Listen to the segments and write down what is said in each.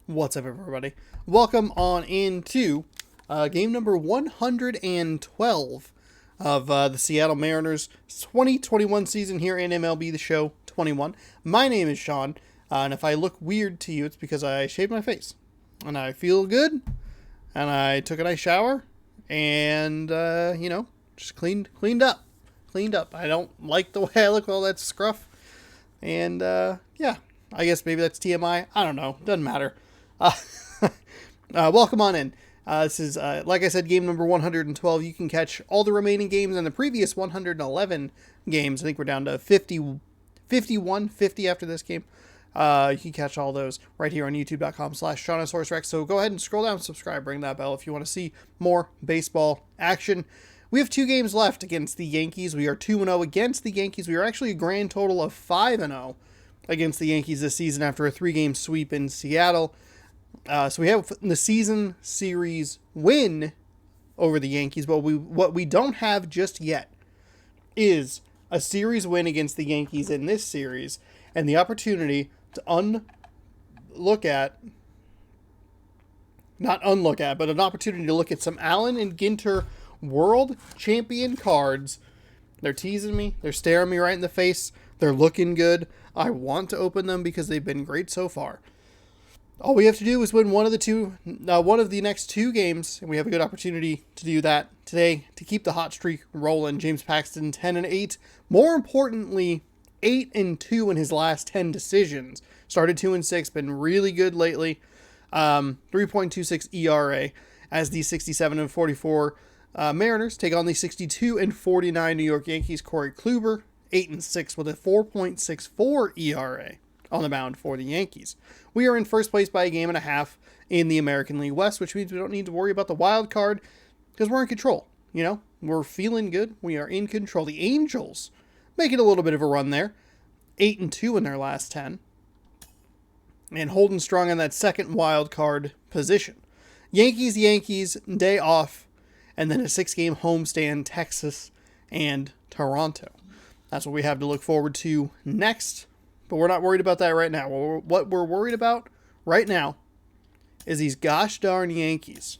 What's up, everybody? Welcome on into game number 112 of the Seattle Mariners 2021 season here in MLB The Show 21. My name is Sean, and if I look weird to you, it's because I shaved my face. And I feel good, and I took a nice shower, and, just cleaned up. I don't like the way I look with all that scruff. And, yeah, I guess maybe that's TMI. I don't know. Doesn't matter. Welcome on in. This is, like I said, game number 112. You can catch all the remaining games in the previous 111 games. I think we're down to 50 after this game. You can catch all those right here on youtube.com/SeanOsaurusRex. So go ahead and scroll down, subscribe, ring that bell if you want to see more baseball action. We have 2 games left against the Yankees. We are 2-0 against the Yankees. We are actually a grand total of 5-0 against the Yankees this season after a 3-game sweep in Seattle. So we have the season series win over the Yankees, but what we don't have just yet is a series win against the Yankees in this series and the opportunity to an opportunity to look at some Allen and Ginter World Champion cards. They're teasing me. They're staring me right in the face. They're looking good. I want to open them because they've been great so far. All we have to do is win one of the next 2 games, and we have a good opportunity to do that today to keep the hot streak rolling. James Paxton 10-8. More importantly, 8-2 in his last 10 decisions. Started 2-6, been really good lately. 3.26 ERA as the 67-44 Mariners take on the 62-49 New York Yankees. Corey Kluber 8-6 with a 4.64 ERA on the mound for the Yankees. We are in first place by a game and a half in the American League West, which means we don't need to worry about the wild card because we're in control. We're feeling good. We are in control. The Angels making a little bit of a run there, 8-2 in their last 10, and holding strong on that second wild card position. Yankees, day off, and then a 6-game homestand, Texas and Toronto. That's what we have to look forward to next. But we're not worried about that right now. What we're worried about right now is these gosh darn Yankees.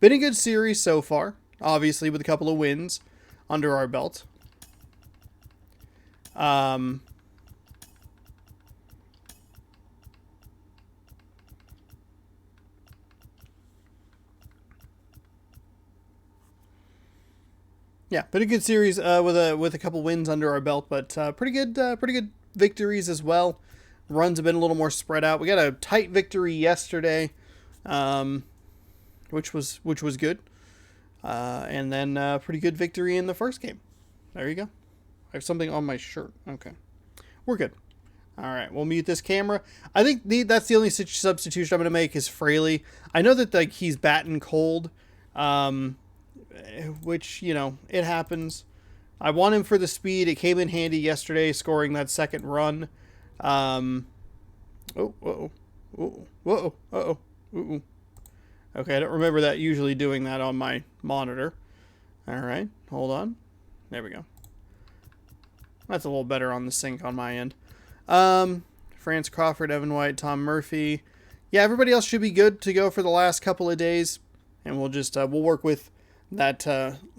Been a good series so far, obviously, with a couple of wins under our belt. Yeah, been a good series with a couple wins under our belt, but pretty good victories as well. Runs have been a little more spread out. We got a tight victory yesterday, which was good, and then pretty good victory in the first game. There you go. I have something on my shirt. Okay, we're good. All right, we'll mute this camera. I think that's the only substitution I'm going to make is Fraley. I know that he's batting cold. Which, it happens. I want him for the speed. It came in handy yesterday, scoring that second run. Okay, I don't remember that usually doing that on my monitor. All right, hold on. There we go. That's a little better on the sync on my end. France Crawford, Evan White, Tom Murphy. Yeah, everybody else should be good to go for the last couple of days. And we'll just, we'll work with that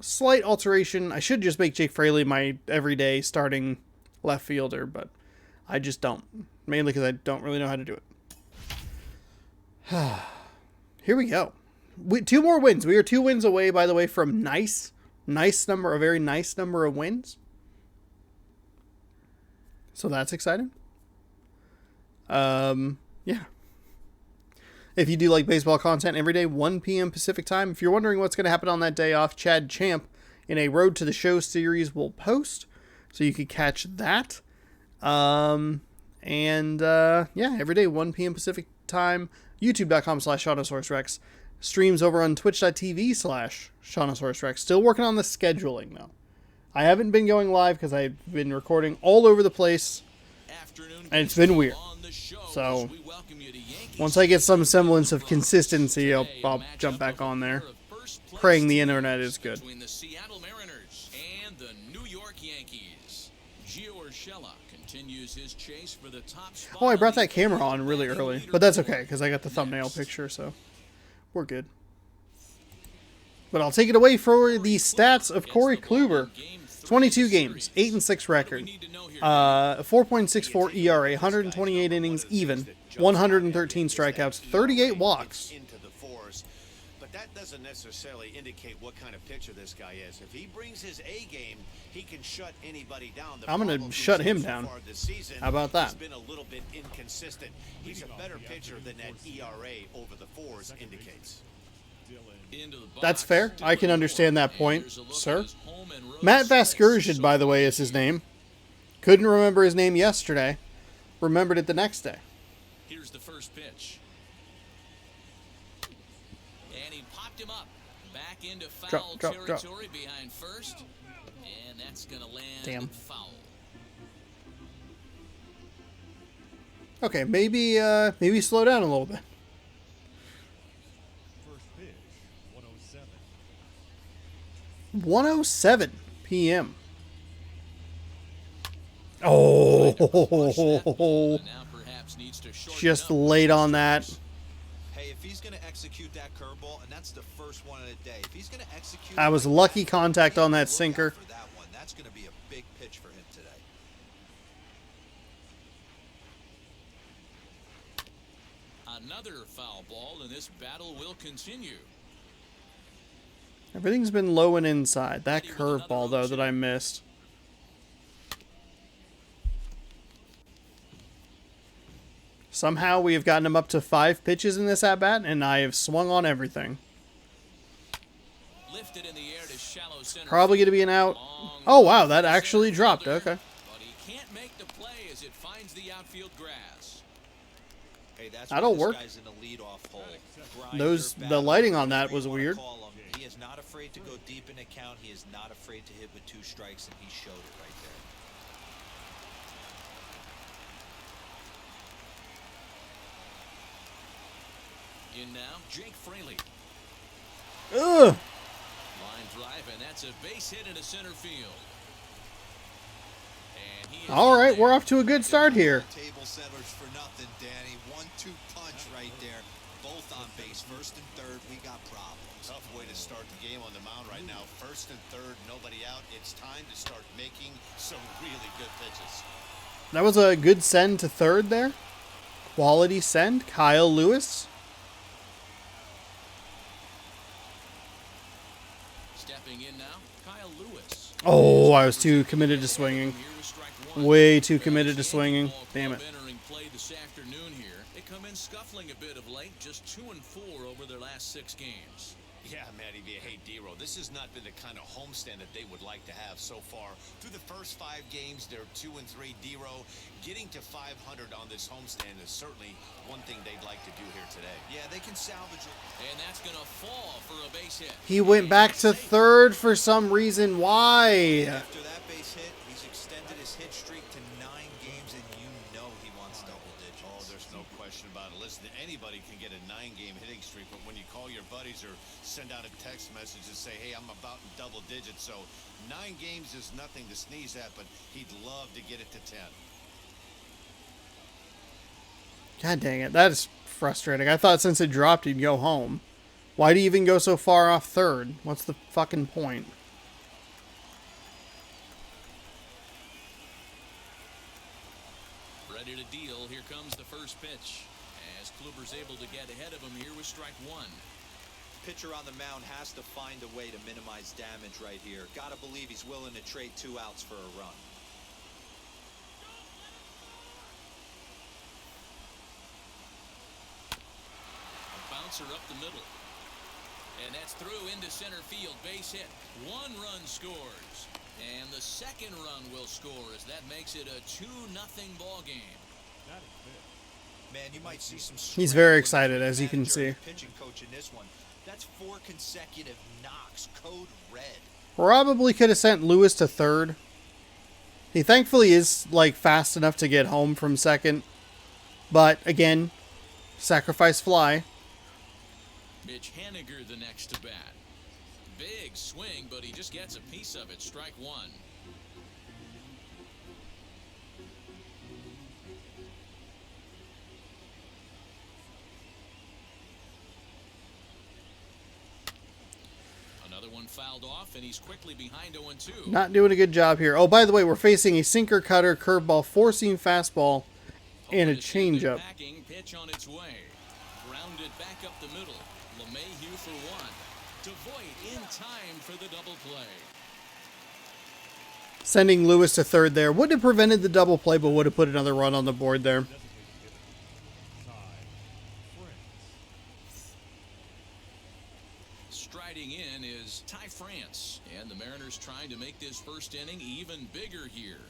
slight alteration. I should just make Jake Fraley my everyday starting left fielder, but I just don't. Mainly because I don't really know how to do it. Here we go. 2 more wins. We are 2 wins away, by the way, from a very nice number of wins. So that's exciting. Yeah. If you do like baseball content every day, 1 p.m. Pacific time. If you're wondering what's going to happen on that day off, Chad Champ in a Road to the Show series will post, so you could catch that. Yeah, every day, 1 p.m. Pacific time, youtube.com/SeanOsaurusRex. Streams over on twitch.tv/SeanOsaurusRex. Still working on the scheduling, though. I haven't been going live because I've been recording all over the place, and it's been weird. So once I get some semblance of consistency, I'll jump back on there. Praying the internet is good. Between the Seattle Mariners and the New York Yankees. Gio Urshela continues continues his chase for the top spot. Oh, I brought that camera on really early, but that's okay because I got the thumbnail picture, so we're good. But I'll take it away for the stats of Corey Kluber. 22 games, 8-6 record, 4.64 ERA, 128 innings even, 113 strikeouts, 38 walks. But that doesn't necessarily indicate what kind of pitcher this guy is. If he brings his A game, he can shut anybody down. I'm going to shut him down. How about that? He's been a little bit inconsistent. He's a better pitcher than that ERA over the fours indicates. That's fair. I can understand that point, sir. Matt Vasgersian, by the way, is his name. Couldn't remember his name yesterday. Remembered it the next day. Here's the first pitch. And he popped him up. Back into foul territory behind first. And that's going to land foul. Okay, maybe slow down a little bit. 1:07 p.m. Oh, just late on that. Hey, if he's going to execute that curveball, and that's the first one of the day. If he's going to execute, I was lucky contact on that sinker. for that one, that's going to be a big pitch for him today. Another foul ball, and this battle will continue. Everything's been low and inside. That curveball, though, that I missed. Somehow we have gotten him up to 5 pitches in this at-bat, and I have swung on everything. Lifted in the air to shallow center. Probably going to be an out. Oh, wow, that actually dropped. Okay. But he can't make the play as it finds the outfield grass. Hey, that's That'll work. Guy's in the leadoff hole. The lighting on that was weird. He is not afraid to go deep in the count. He is not afraid to hit with 2 strikes, and he showed it right there. In now, Jake Fraley. Ugh. Line drive, and that's a base hit into center field. And he All right, we're off to a good start here. Table settlers for nothing, Danny. 1-2 punch right there. Both on base, first and third. We got problems. Tough way to start the game on the mound right now. First and third, nobody out. It's time to start making some really good pitches. That was a good send to third there. Quality send. Kyle Lewis. stepping in now, Kyle Lewis. Oh, I was too committed to swinging. Way too committed to swinging. Damn it. Entering play this afternoon here. They come in scuffling a bit of late, just 2-4 over their last 6 games. Yeah, Matty V. Hey, D-Row, this has not been the kind of homestand that they would like to have so far. Through the first 5 games, they're 2-3. D-Row, getting to 500 on this homestand is certainly one thing they'd like to do here today. Yeah, they can salvage it. And that's going to fall for a base hit. He went back to third for some reason. Why? After that base hit, he's extended his hit streak to 9 games, and you know he wants double digits. Oh, there's no question about it. Listen, anybody can get a 9-game hitting streak, but when you call your buddies or send out a text message and say, hey, I'm about in double digits, so 9 games is nothing to sneeze at, but he'd love to get it to 10. God dang it. That is frustrating. I thought since it dropped, he'd go home. Why'd he even go so far off third? What's the fucking point? Ready to deal. Here comes the first pitch. As Kluber's able to get ahead of him here with strike 1. Pitcher on the mound has to find a way to minimize damage right here. Gotta believe he's willing to trade 2 outs for a run. A bouncer up the middle. And that's through into center field. Base hit. 1 run scores. And the second run will score as that makes it a 2-0 ball game. Man, you might see some. He's very excited, as you can see. Pitching coach in this one. That's 4 consecutive knocks. Code red. Probably could have sent Lewis to third. He thankfully is like fast enough to get home from second. But again, sacrifice fly. Mitch Haniger the next to bat. Big swing, but he just gets a piece of it. Strike 1. fouled off, and he's quickly behind 0-2. Not doing a good job here. Oh, by the way, we're facing a sinker, cutter, curveball, four-seam fastball, and a changeup. Pitch on its way. Grounded back up the middle. LeMahieu for one. DeVoit in time for the double play. Sending Lewis to third there. Wouldn't have prevented the double play, but would have put another run on the board there. Striding in is Ty France, and the Mariners trying to make this first inning even bigger here.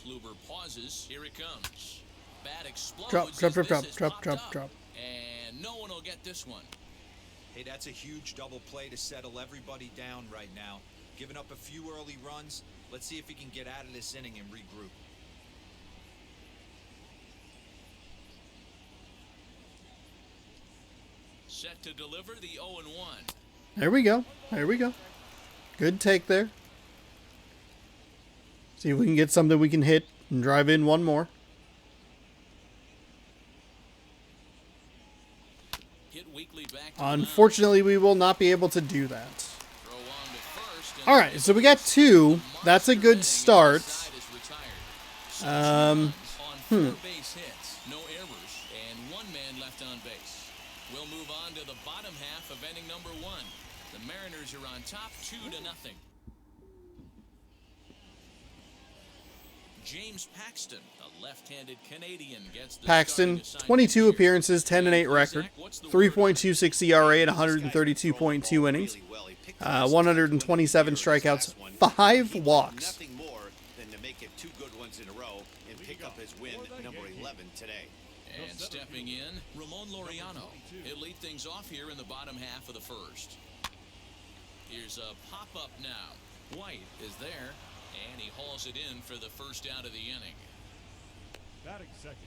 Kluber pauses. Here it comes. Bat explodes. Drop. And no one will get this one. Hey, that's a huge double play to settle everybody down right now. Giving up a few early runs. Let's see if he can get out of this inning and regroup. Set to deliver the 0-1. There we go. Good take there. See if we can get something we can hit and drive in one more. Hit weakly back to Unfortunately, we will not be able to do that. throw on to first, and All right, so we got two. That's a good start. On 4 base hits, no errors, and 1 man left on base. We'll move on to the bottom half of inning number 1. The Mariners are on top 2-0. James Paxton, a left-handed Canadian, gets the Paxton, starting 22 assignment here. appearances, 10-8 record, 3.26 ERA and 132.2 innings, 127 strikeouts, 5 walks. Nothing more than to make it 2 good ones in a row and pick up his win number 11 today. And stepping in, Ramon Laureano. He'll lead things off here in the bottom half of the first. Here's a pop-up now. White is there, and he hauls it in for the first out of the inning. Batting second,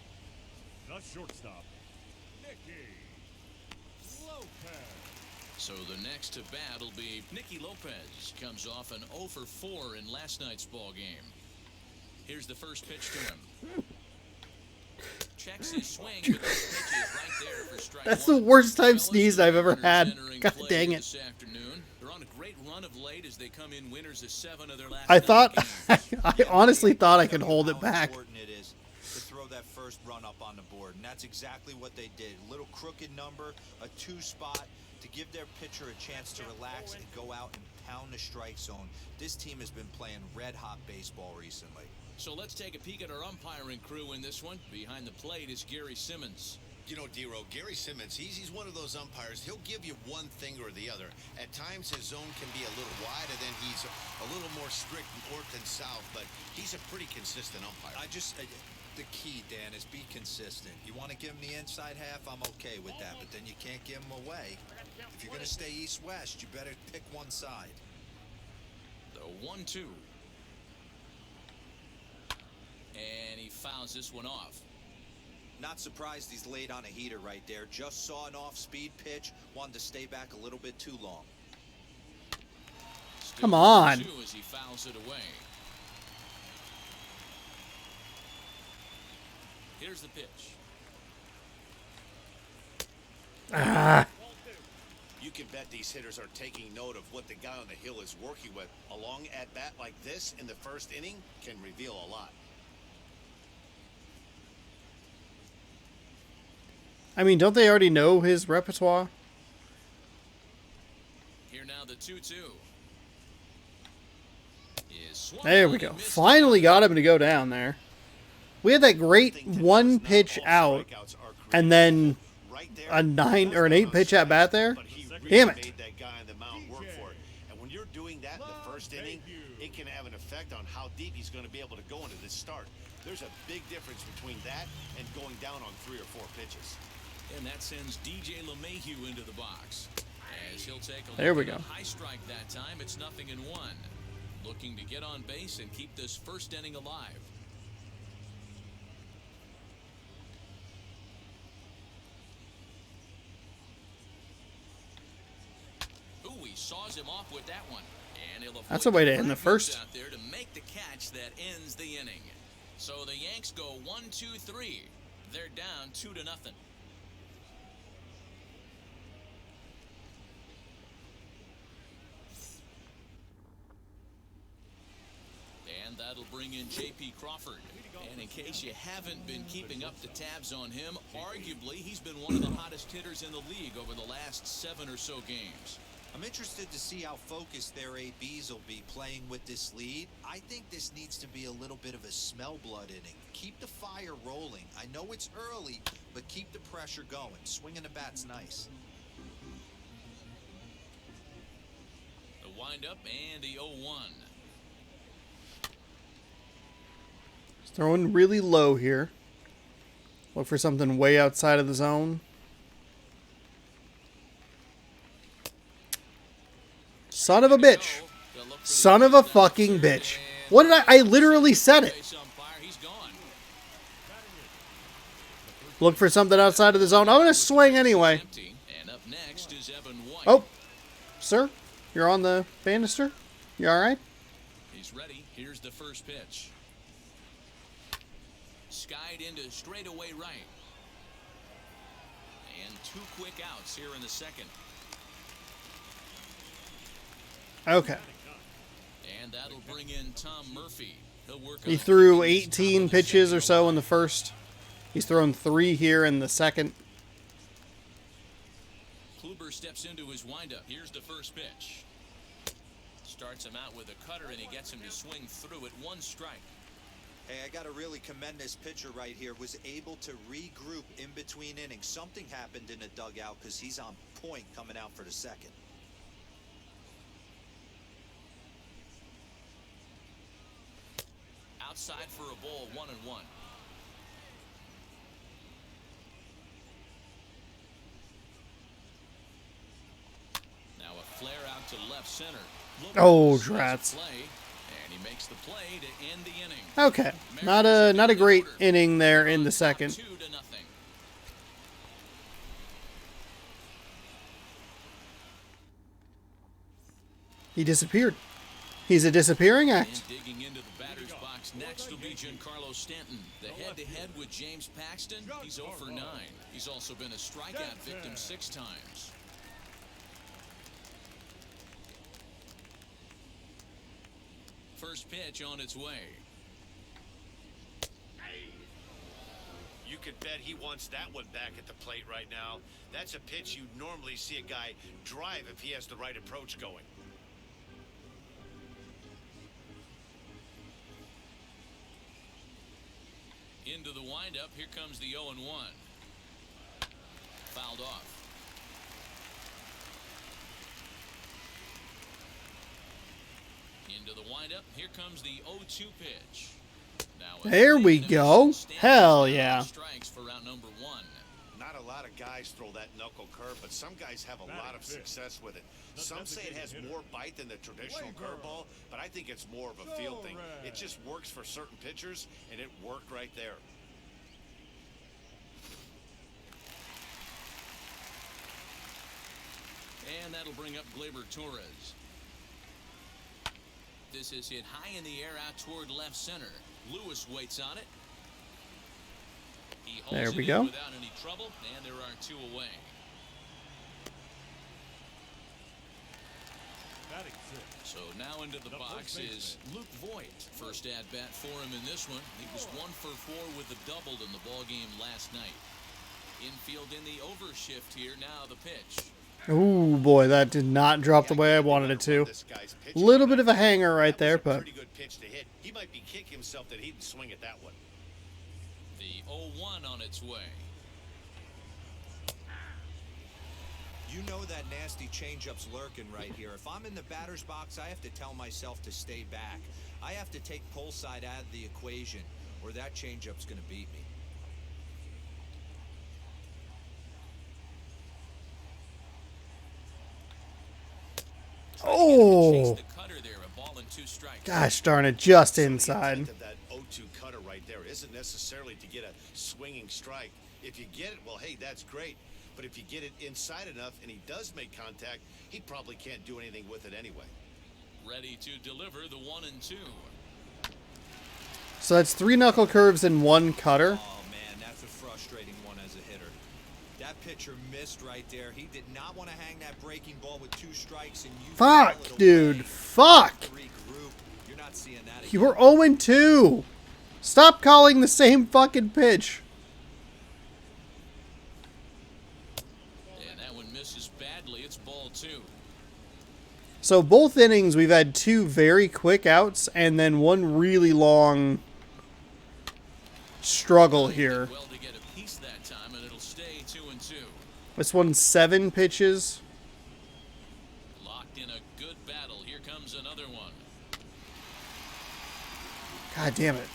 the shortstop, Nicky Lopez. So the next to bat will be Nicky Lopez. Comes off an 0 for 4 in last night's ball game. Here's the first pitch to him. Checks his swing, but this pitch is right there for strike That's one. the worst time Fellas, sneeze I've ever had. entering God play dang it. This afternoon. They're on a great run of late as they come in winners of 7 of their last I 9 thought, games. I honestly thought I could hold it How back. important it is to throw that first run up on the board, and that's exactly what they did. A little crooked number, a 2 spot to give their pitcher a chance to relax and go out and pound the strike zone. This team has been playing red-hot baseball recently. So let's take a peek at our umpiring crew in this one. Behind the plate is Gary Simmons. You know, D-Row, Gary Simmons, he's one of those umpires. He'll give you one thing or the other. At times, his zone can be a little wide, and then he's a little more strict north than south, but he's a pretty consistent umpire. The key, Dan, is be consistent. You want to give him the inside half, I'm okay with that, but then you can't give him away. If you're going to stay east-west, you better pick one side. The 1-2. And he fouls this one off. Not surprised he's laid on a heater right there. Just saw an off-speed pitch. Wanted to stay back a little bit too long. Come on. 2 as he fouls it away. Here's the pitch. You can bet these hitters are taking note of what the guy on the hill is working with. A long at-bat like this in the first inning can reveal a lot. I mean, don't they already know his repertoire? Here now the 2-2. There we go. Finally got him to go down there. We had that great one pitch out, and then a 9 or an 8 pitch at bat there. Damn it. Made that guy on the mound work for it. And when you're doing that in the first inning, it can have an effect on how deep he's going to be able to go into this start. There's a big difference between that and going down on 3 or 4 pitches. And that sends DJ LeMahieu into the box. As he'll take a There we look go. at a high strike that time, it's 0-1. Looking to get on base and keep this first inning alive. Ooh, he saws him off with that one. And he'll avoid That's a way to the end the front first. out there to make the catch that ends the inning. So the Yanks go 1-2-3. They're down 2-0. And that'll bring in J.P. Crawford. And in case you haven't been keeping up the tabs on him, arguably he's been one of the hottest hitters in the league over the last 7 or so games. I'm interested to see how focused their ABs will be playing with this lead. I think this needs to be a little bit of a smell blood inning. Keep the fire rolling. I know it's early, but keep the pressure going. Swinging the bat's nice. The windup and the 0-1. Throwing really low here. Look for something way outside of the zone. Son of a bitch. Son of a fucking bitch. What did I literally said it. Look for something outside of the zone. I'm going to swing anyway. Oh, sir, you're on the banister? You all right? He's ready. Here's the first pitch. Skied into straightaway right. And 2 quick outs here in the second. Okay. And that'll bring in Tom Murphy. He'll work He on threw 18 pitches or so in the first. He's thrown 3 here in the second. Kluber steps into his windup. Here's the first pitch. Starts him out with a cutter, and he gets him to swing through it. 1 strike. Hey, I got to really commend this pitcher right here. Was able to regroup in between innings. Something happened in the dugout because he's on point coming out for the second. Outside for a ball, 1-1. Now a flare out to left center. Oh, drats. And he makes the play to end the inning. Okay. Not a great inning there in the second. 2-0. He disappeared. He's a disappearing act. And digging into the batter's box next will be Giancarlo Stanton. The head-to-head with James Paxton, he's 0 for 9. He's also been a strikeout victim 6 times. First pitch on its way. You could bet he wants that one back at the plate right now. That's a pitch you normally see a guy drive if he has the right approach going. Into the windup. Here comes the 0-1. Fouled off. Into the windup. Here comes the 0-2 pitch. Now There we go. Hell yeah. Strikes for round number 1. Not a lot of guys throw that knuckle curve, but some guys have a lot of success with it. Some say it has more bite than the traditional curveball, but I think it's more of a feel thing. It just works for certain pitchers, and it worked right there. And that'll bring up Glaiber Torres. This is hit high in the air out toward left center. Lewis waits on it. He holds There we it go. in without any trouble, and there are 2 away. Batting 6. So now into the box is Luke Voigt. First at bat for him in this one. He was 1 for 4 with a double in the ball game last night. Infield in the overshift here. Now the pitch. Ooh, boy, that did not drop the way I wanted it to. A little bit of a hanger right there, but Pretty good pitch to hit. He might be kicking himself that he didn't swing at that one. The 0-1 on its way. You know that nasty changeup's lurking right here. If I'm in the batter's box, I have to tell myself to stay back. I have to take pull side out of the equation, or that changeup's going to beat me. oh, gosh darn it, just So the inside. intent of that 0-2 cutter right there isn't necessarily to get a swinging strike. If you get it, well, hey, that's great. But if you get it inside enough and he does make contact, he probably can't do anything with it anyway. Ready to deliver the 1-2. So that's 3 knuckle curves and 1 cutter. Oh, man, that's a frustrating one as a hitter. That pitcher missed right there. He did not want to hang that breaking ball with 2 strikes and you Fuck, foul it dude. away. Fuck. Regroup. You're not seeing that You again. were 0-2. Stop calling the same fucking pitch. And that one misses badly. It's ball 2. So both innings, we've had 2 very quick outs and then 1 really long struggle here. Well to get a piece that time, and it'll stay 2-2. This one's 7 pitches. Locked in a good battle. Here comes another one. God damn it.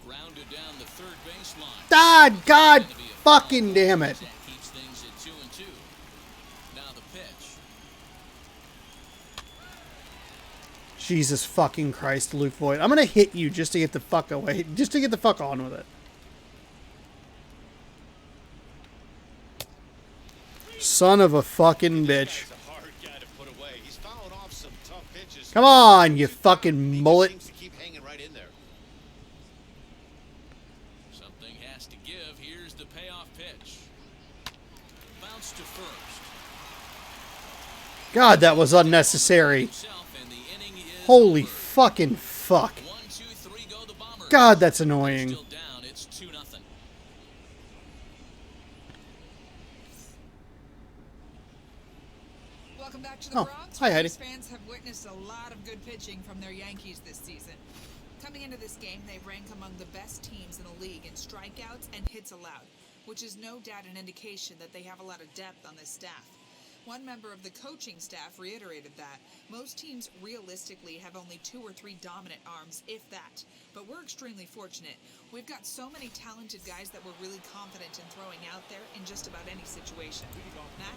Grounded down the third baseline. God fucking damn it. That keeps things at 2-2. Now the pitch. Jesus fucking Christ, Luke Voigt. I'm gonna hit you just to get the fuck away. Just to get the fuck on with it. Son of a fucking bitch. He's a hard guy to put away. He's fouled off some tough pitches. Come on, you fucking He just mullet. seems to keep hanging right in there. Something has to give. Here's the payoff pitch. Bounce to first. God, that was unnecessary. Himself, and the inning is Holy over. fucking fuck. 1, 2, 3 go the Bombers. God, that's annoying. Still down. It's 2-0. Welcome back to the Bronx. Hi, Heidi. Yankees fans have witnessed a lot of good pitching from their Yankees this season. Coming into this game, they rank among the best teams in the league in strikeouts and hits allowed, which is no doubt an indication that they have a lot of depth on this staff. One member of the coaching staff reiterated that most teams realistically have only 2 or 3 dominant arms, if that. But we're extremely fortunate. We've got so many talented guys that we're really confident in throwing out there in just about any situation. Matt?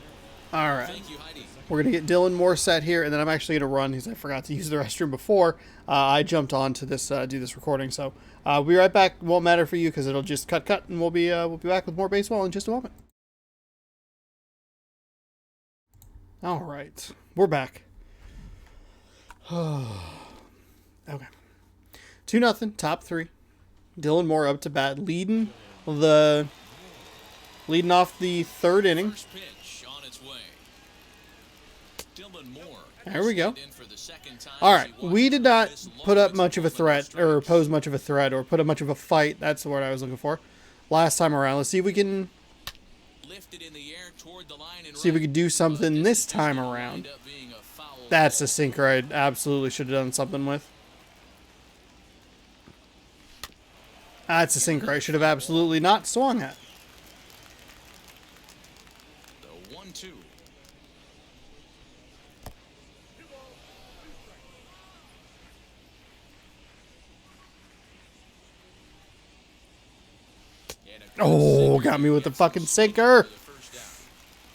All right. Thank you, Heidi. We're going to get Dylan Moore set here, and then I'm actually going to run because I forgot to use the restroom before I jumped on to this do this recording. So we'll be right back. Won't matter for you because it'll just cut, and we'll be back with more baseball in just a moment. All right. We're back. Okay. 2-0, top 3. Dylan Moore up to bat, leading off the 3rd inning. First pitch on its way. Dylan Moore. There we go. In for the second time All as right, he we watches did not this put up low much of a threat, or pose much of a threat, or put up much of a fight. That's the word I was looking for. Last time around, let's see if we can lifted in the air toward the line and see if we right. could do something But this is time gonna around. wind up being a foul That's ball. a sinker I absolutely should have done something with. That's a sinker I should have absolutely not swung at. The 1-2. And a Oh, sinker got me with the gets fucking him sinker. for the first out.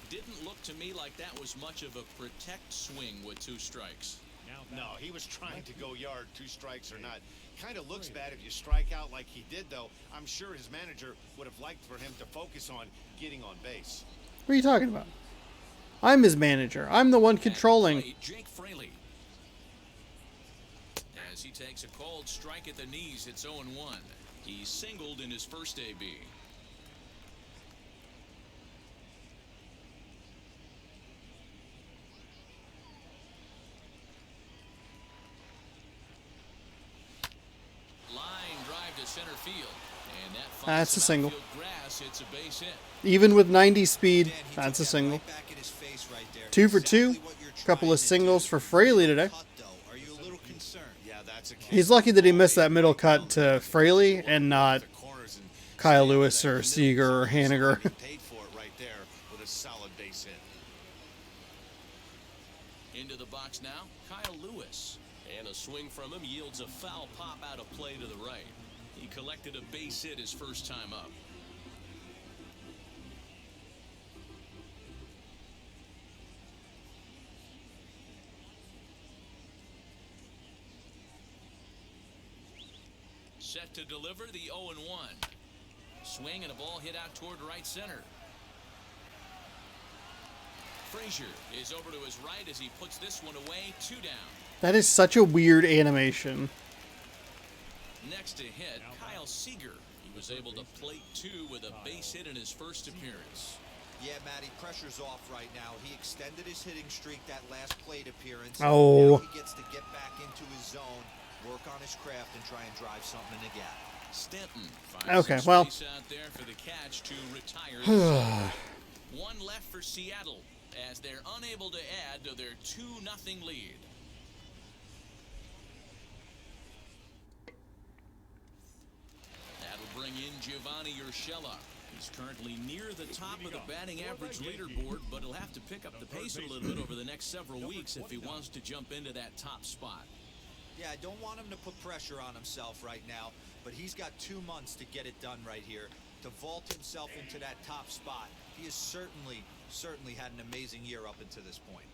Didn't look to me like that was much of a protect swing with 2 strikes. No, he was trying to go yard, 2 strikes or not. Kind of looks bad if you strike out like he did, though. I'm sure his manager would have liked for him to focus on getting on base. What are you talking about? I'm his manager. I'm the one controlling. Play, Jake Fraley. As he takes a cold strike at the knees, it's 0-1. He singled in his first AB. Line drive to center field, and that That's finds a some single. outfield grass. It's a base hit. Even with 90 speed, Dan, he that's took a that single. right back in his face right there. 2 for 2. Exactly what you're Couple trying of to singles do. for Fraley today. Cut, though. Are you a little concerned? Yeah, that's a He's lucky that he missed that middle cut to Fraley and not the corners and Kyle stay Lewis with or that Seager or middle. Haniger. He paid for it right there with a solid base hit. Into the box now, Kyle Lewis. And a swing from him yields a foul pop out of play to the right. He collected a base hit his first time up. Set to deliver the 0-1. Swing and a ball hit out toward right center. Frazier is over to his right as he puts this one away. 2 down. That is such a weird animation. Next to hit, Kyle Seager. He was able to plate 2 with a base hit in his first appearance. Yeah, Matty, pressure's off right now. He extended his hitting streak that last plate appearance. Oh. Now he gets to get back into his zone, work on his craft, and try and drive something in the gap. Stanton finds Okay, some well. space out there for the catch to retire the zone. One left for Seattle as they're unable to add to their 2-0 lead. That'll bring in Giovanni Urshela. He's currently near the top of the batting average leaderboard, but he'll have to pick up the pace a little bit over the next several weeks if he wants to jump into that top spot. Yeah, I don't want him to put pressure on himself right now, but he's got 2 months to get it done right here, to vault himself into that top spot. He has certainly had an amazing year up until this point.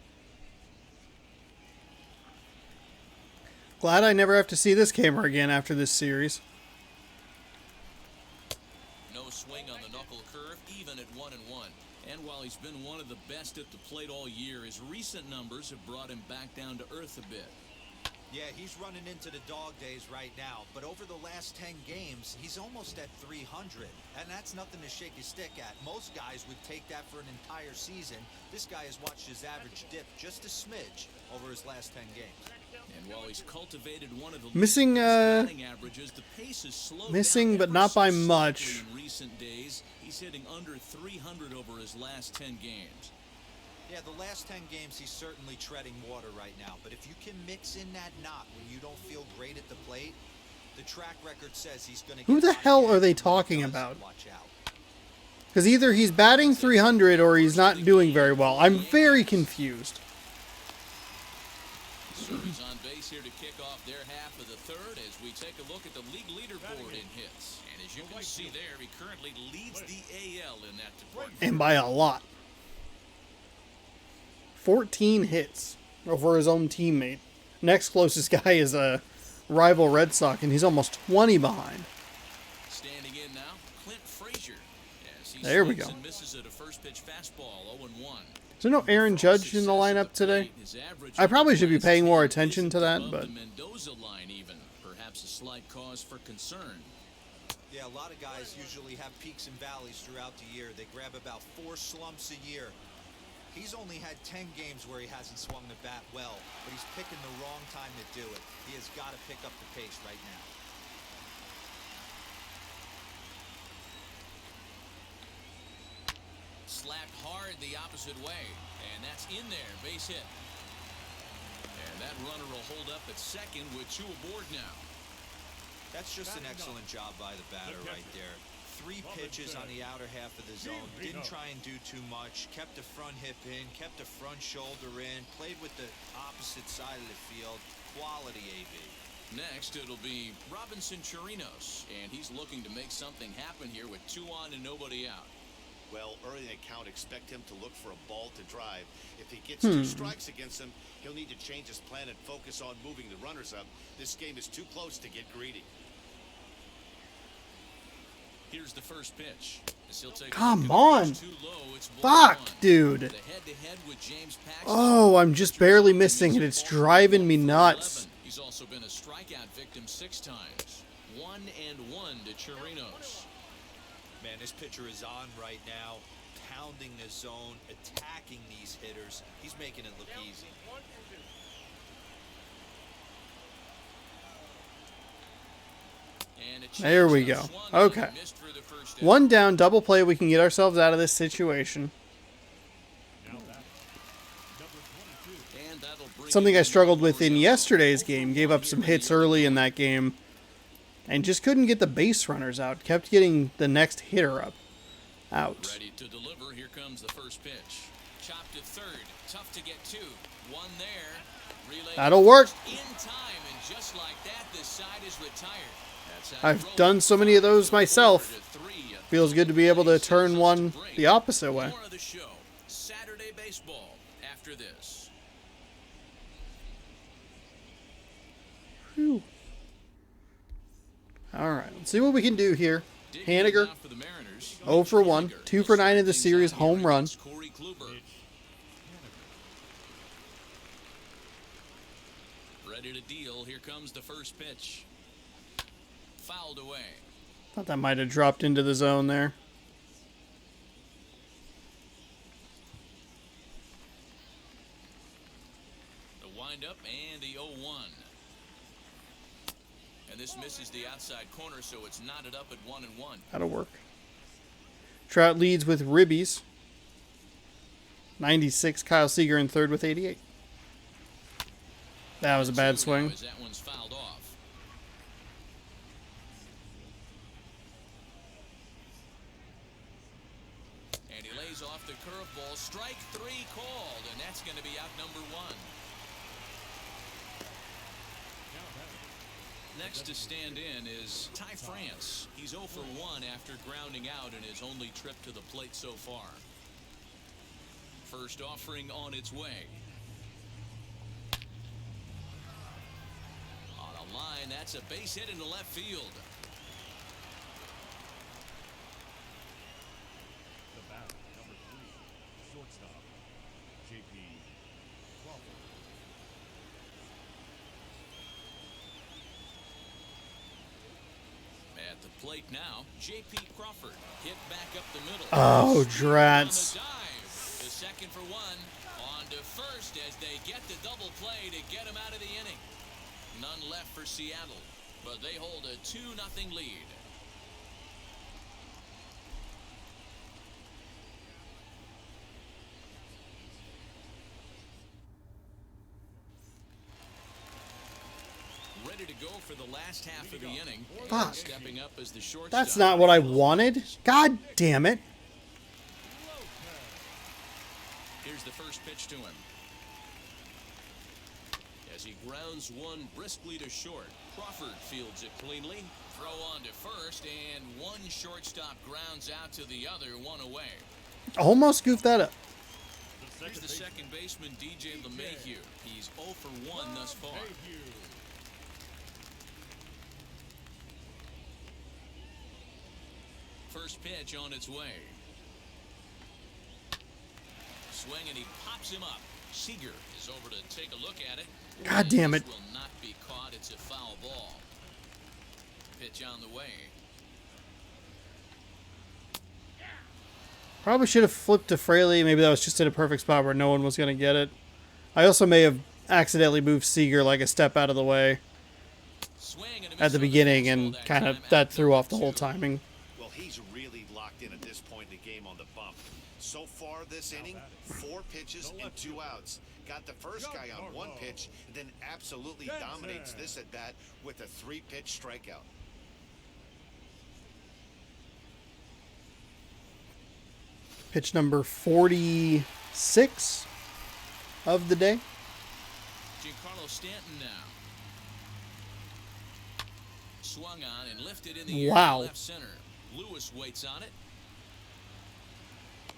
Glad I never have to see this camera again after this series. No swing on the knuckle curve, even at 1-1. And while he's been one of the best at the plate all year, his recent numbers have brought him back down to earth a bit. Yeah, he's running into the dog days right now, but over the last 10 games, he's almost at 300, and that's nothing to shake his stick at. Most guys would take that for an entire season. This guy has watched his average dip just a smidge over his last 10 games. And while he's cultivated one of the Missing, batting averages, the pace has slowed missing, down but ever not by so much. slightly in recent days. He's hitting under 300 over his last 10 games. Yeah, the last 10 games, he's certainly treading water right now. But if you can mix in that knot when you don't feel great at the plate, the track record says he's going to get... Who the hell are they talking about? Watch out. Because either he's batting 300 or he's not doing very well. I'm very confused. Serves on base here to kick off their half of the third as we take a look at the league leaderboard in hits. And as you can see there, he currently leads the AL in that department. And by a lot. 14 hits over his own teammate. Next closest guy is a rival Red Sox, and he's almost 20 behind. Standing in now, Clint Frazier. As he There we swings go. and misses at a first pitch fastball, 0-1. Is there no Aaron Judge in the lineup today? I probably should be paying more attention to that, but... The Mendoza line even. Perhaps a slight cause for concern. Yeah, a lot of guys usually have peaks and valleys throughout the year. They grab about 4 slumps a year. He's only had 10 games where he hasn't swung the bat well, but he's picking the wrong time to do it. He has got to pick up the pace right now. Slapped hard the opposite way, and that's in there, base hit. And that runner will hold up at second with 2 aboard now. That's just an excellent job by the batter right there. 3 pitches on the outer half of the zone. Didn't try and do too much. Kept the front hip in. Kept the front shoulder in. Played with the opposite side of the field. Quality AB. Next, it'll be Robinson Chirinos, and he's looking to make something happen here with 2 on and nobody out. Well, early in the count, expect him to look for a ball to drive. If he gets 2 strikes against him, he'll need to change his plan and focus on moving the runners up. This game is too close to get greedy. Here's the first pitch. Come on. Fuck, dude. Oh, I'm just barely missing it. It's driving me nuts. He's also been a strikeout victim 6 times. 1-1 to Chirinos. Man, this pitcher is on right now, pounding the zone, attacking these hitters. He's making it look easy. There we go. Okay. 1 down, double play. We can get ourselves out of this situation. Something I struggled with in yesterday's game. Gave up some hits early in that game. And just couldn't get the base runners out. Kept getting the next hitter up. Out. Ready to deliver. Here comes the first pitch. Chopped to third. Tough to get 2. 1 there. Relay That'll work. in time, and just like that, this side is retired. I've done so many of those myself. Feels good to be able to turn one the opposite way. More of the show. Saturday baseball after this. Whew. All right, let's see what we can do here. Haniger, 0 for 1, 2 for 9 in the series, home run. Kluber. Ready to deal. Here comes the first pitch. Fouled away. Thought that might have dropped into the zone there. windup and the 0-1. And this misses the outside corner, so it's knotted up at 1-1. That'll work. Trout leads with ribbies. 96. Kyle Seager in third with 88. That was a bad swing. As that one's fouled off. And he lays off the curveball. Strike 3 called, and that's going to be out number 1. Next to stand in is Ty France. He's 0 for 1 after grounding out in his only trip to the plate so far. First offering on its way. On a line, that's a base hit into left field. The bat, number 3, shortstop, J.P. Crawford. At the plate now, J.P. Crawford hit back up the middle. Oh, Swing drats. on the dive. The second for 1. On to first as they get the double play to get him out of the inning. None left for Seattle, but they hold a 2-0 lead. Ready to go for the last half of the inning. Fuck. Stepping up as the shortstop. That's not what I wanted. God damn it. Here's the first pitch to him. As he grounds one briskly to short. Crawford fields it cleanly. Throw on to first, and one shortstop grounds out to the other, 1 away. Almost goofed that up. Here's the second baseman, DJ LeMahieu. He's 0 for 1 thus far. First pitch on its way. Swing, and he pops him up. Seager is over to take a look at it. God damn it. This will not be caught. It's a foul ball. Pitch on the way. Probably should have flipped to Fraley. Maybe that was just in a perfect spot where no one was going to get it. I also may have accidentally moved Seager like a step out of the way Swing and a at miss the on beginning, fastball and that kind of time at that threw number off the whole 2. timing. Well, he's really locked in at this point in the game on the bump. So far this inning, 4 pitches and 2 outs. Got the first guy on 1 pitch, and then absolutely dominates this at bat with a 3-pitch strikeout. Pitch number 46 of the day. Giancarlo Stanton now. Swung on and lifted in the air Wow. to left center. Lewis waits on it.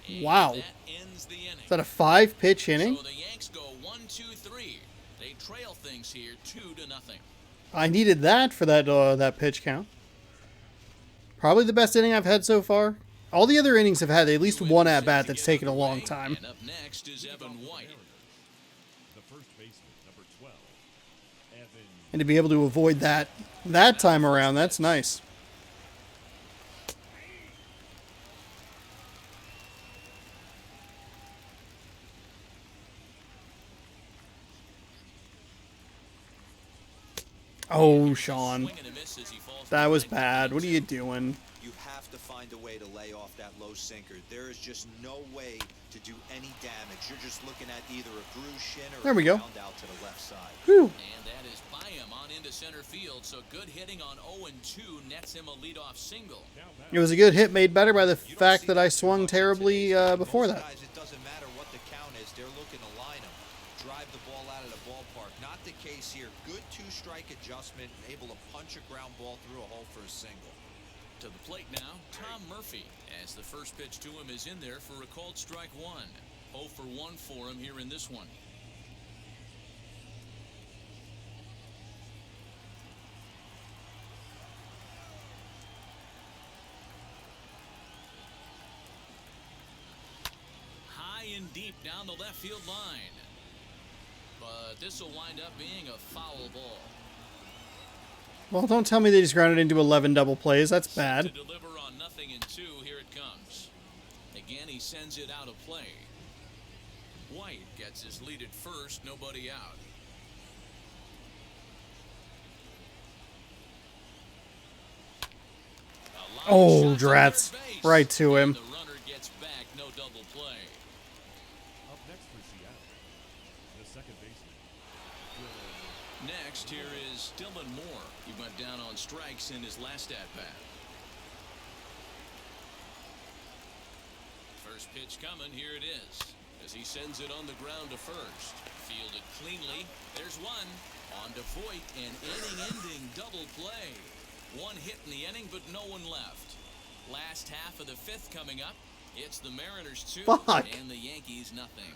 And Wow. that ends the inning. Is that a 5-pitch inning? So the Yanks go 1-2-3. They trail things here 2-0. I needed that for that pitch count. Probably the best inning I've had so far. All the other innings have had at least one at-bat that's taken a long time. And up next is Evan White. The first baseman, number 12, Evan. And to be able to avoid that time around, that's nice. Oh, Sean. Swing and a miss as he falls That was behind. bad. What are you doing? You have to find a way to lay off that low sinker. There is just no way to do any damage. You're just looking at either a bruised shin or There we a go. ground out to the left side. Whew. And that is by him on into center field. So good hitting on 0-2 nets him a leadoff single. It was a good hit made better by the fact that I swung terribly before Most that. guys, it doesn't matter what the count is. They're looking to line them, drive the ball out of the ballpark. Not the case here. Good 2-strike adjustment, able to punch a ground ball through a hole for a single. To the plate now, Tom Murphy, as the first pitch to him is in there for a called strike 1. 0 for 1 for him here in this one. High and deep down the left field line. But this will wind up being a foul ball. Well, don't tell me they just grounded into 11 double plays. That's To bad. deliver on 0-2, here it comes. Again, he sends it out of play. White gets his lead at first, nobody out. Oh, drats. Right to him. The runner gets back, no double play. Up next for Seattle, the second baseman. Next, here is Dylan Moore. He went down on strikes in his last at-bat. First pitch coming, here it is. As he sends it on the ground to first. Fielded cleanly. There's one. On to Voit, an inning-ending double play. One hit in the inning, but no one left. Last half of the fifth coming up. It's the Mariners 2 Fuck. and the Yankees nothing.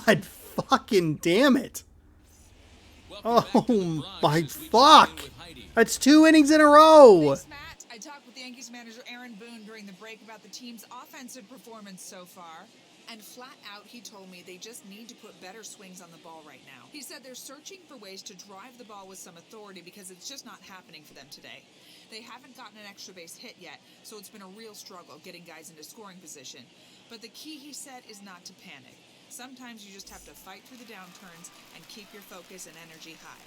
God fucking damn it. Welcome back to the Oh Bronx my as we check in fuck. with Heidi. That's 2 innings in a row. Thanks, Matt. I talked with Yankees manager Aaron Boone during the break about the team's offensive performance so far. And flat out, he told me they just need to put better swings on the ball right now. He said they're searching for ways to drive the ball with some authority because it's just not happening for them today. They haven't gotten an extra base hit yet, so it's been a real struggle getting guys into scoring position. But the key, he said, is not to panic. Sometimes you just have to fight through the downturns and keep your focus and energy high.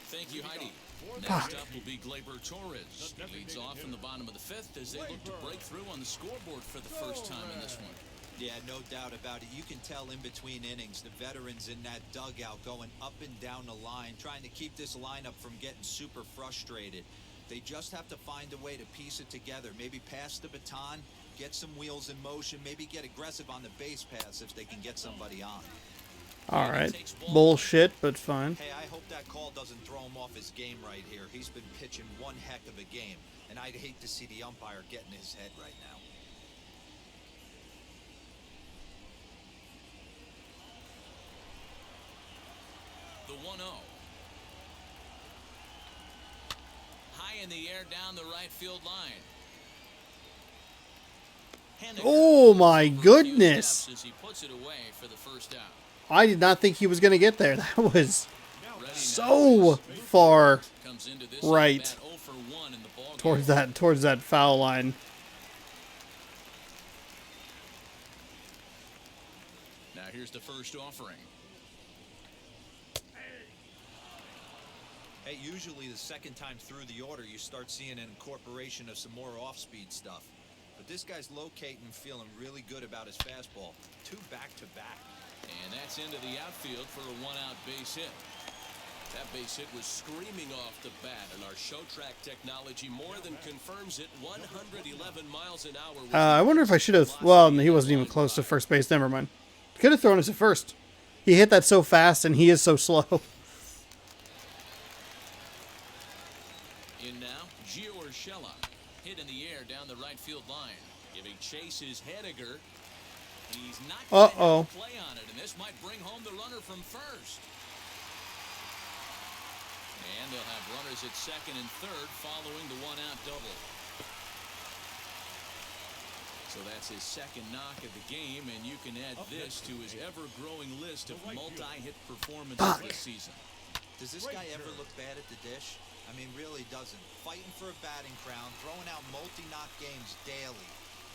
Thank you, Heidi. Next up will be Glaiber Torres. He leads off in the bottom of the fifth as they look to break through on the scoreboard for the first time in this one. Yeah, no doubt about it. You can tell in between innings, the veterans in that dugout going up and down the line, trying to keep this lineup from getting super frustrated. They just have to find a way to piece it together. Maybe pass the baton, get some wheels in motion, maybe get aggressive on the base pass if they can get somebody on. All right. Bullshit, but fine. Hey, I hope that call doesn't throw him off his game right here. He's been pitching one heck of a game, and I'd hate to see the umpire get in his head right now. The 1-0. High in the air down the right field line. Henniger Oh my goes over a few goodness. steps as he puts it away for the first out. I did not think he was going to get there. That was Ready now so is far comes into this right at-bat 0 for 1 in the ball game. towards that foul line. Now here's the first offering. Hey, usually the second time through the order, you start seeing an incorporation of some more off-speed stuff. But this guy's locating and feeling really good about his fastball. 2 back-to-back. And that's into the outfield for a 1-out base hit. That base hit was screaming off the bat, and our show track technology more than confirms it. 111 miles an hour. was I the wonder if I should have. velocity Well, of he that wasn't even line close to drive. first base. Never mind. Could have thrown it to first. He hit that so fast, and he is so slow. In now, Gio Urshela. Hit in the air down the right field line. Giving chase is Henniger. He's not going to have a play on it, and this might bring home the runner from first. And they'll have runners at second and third following the 1-out double. So that's his second knock of the game, and you can add this to his ever-growing list of multi-hit performances this season. Does this guy ever look bad at the dish? I mean, really doesn't. Fighting for a batting crown, throwing out multi-knock games daily.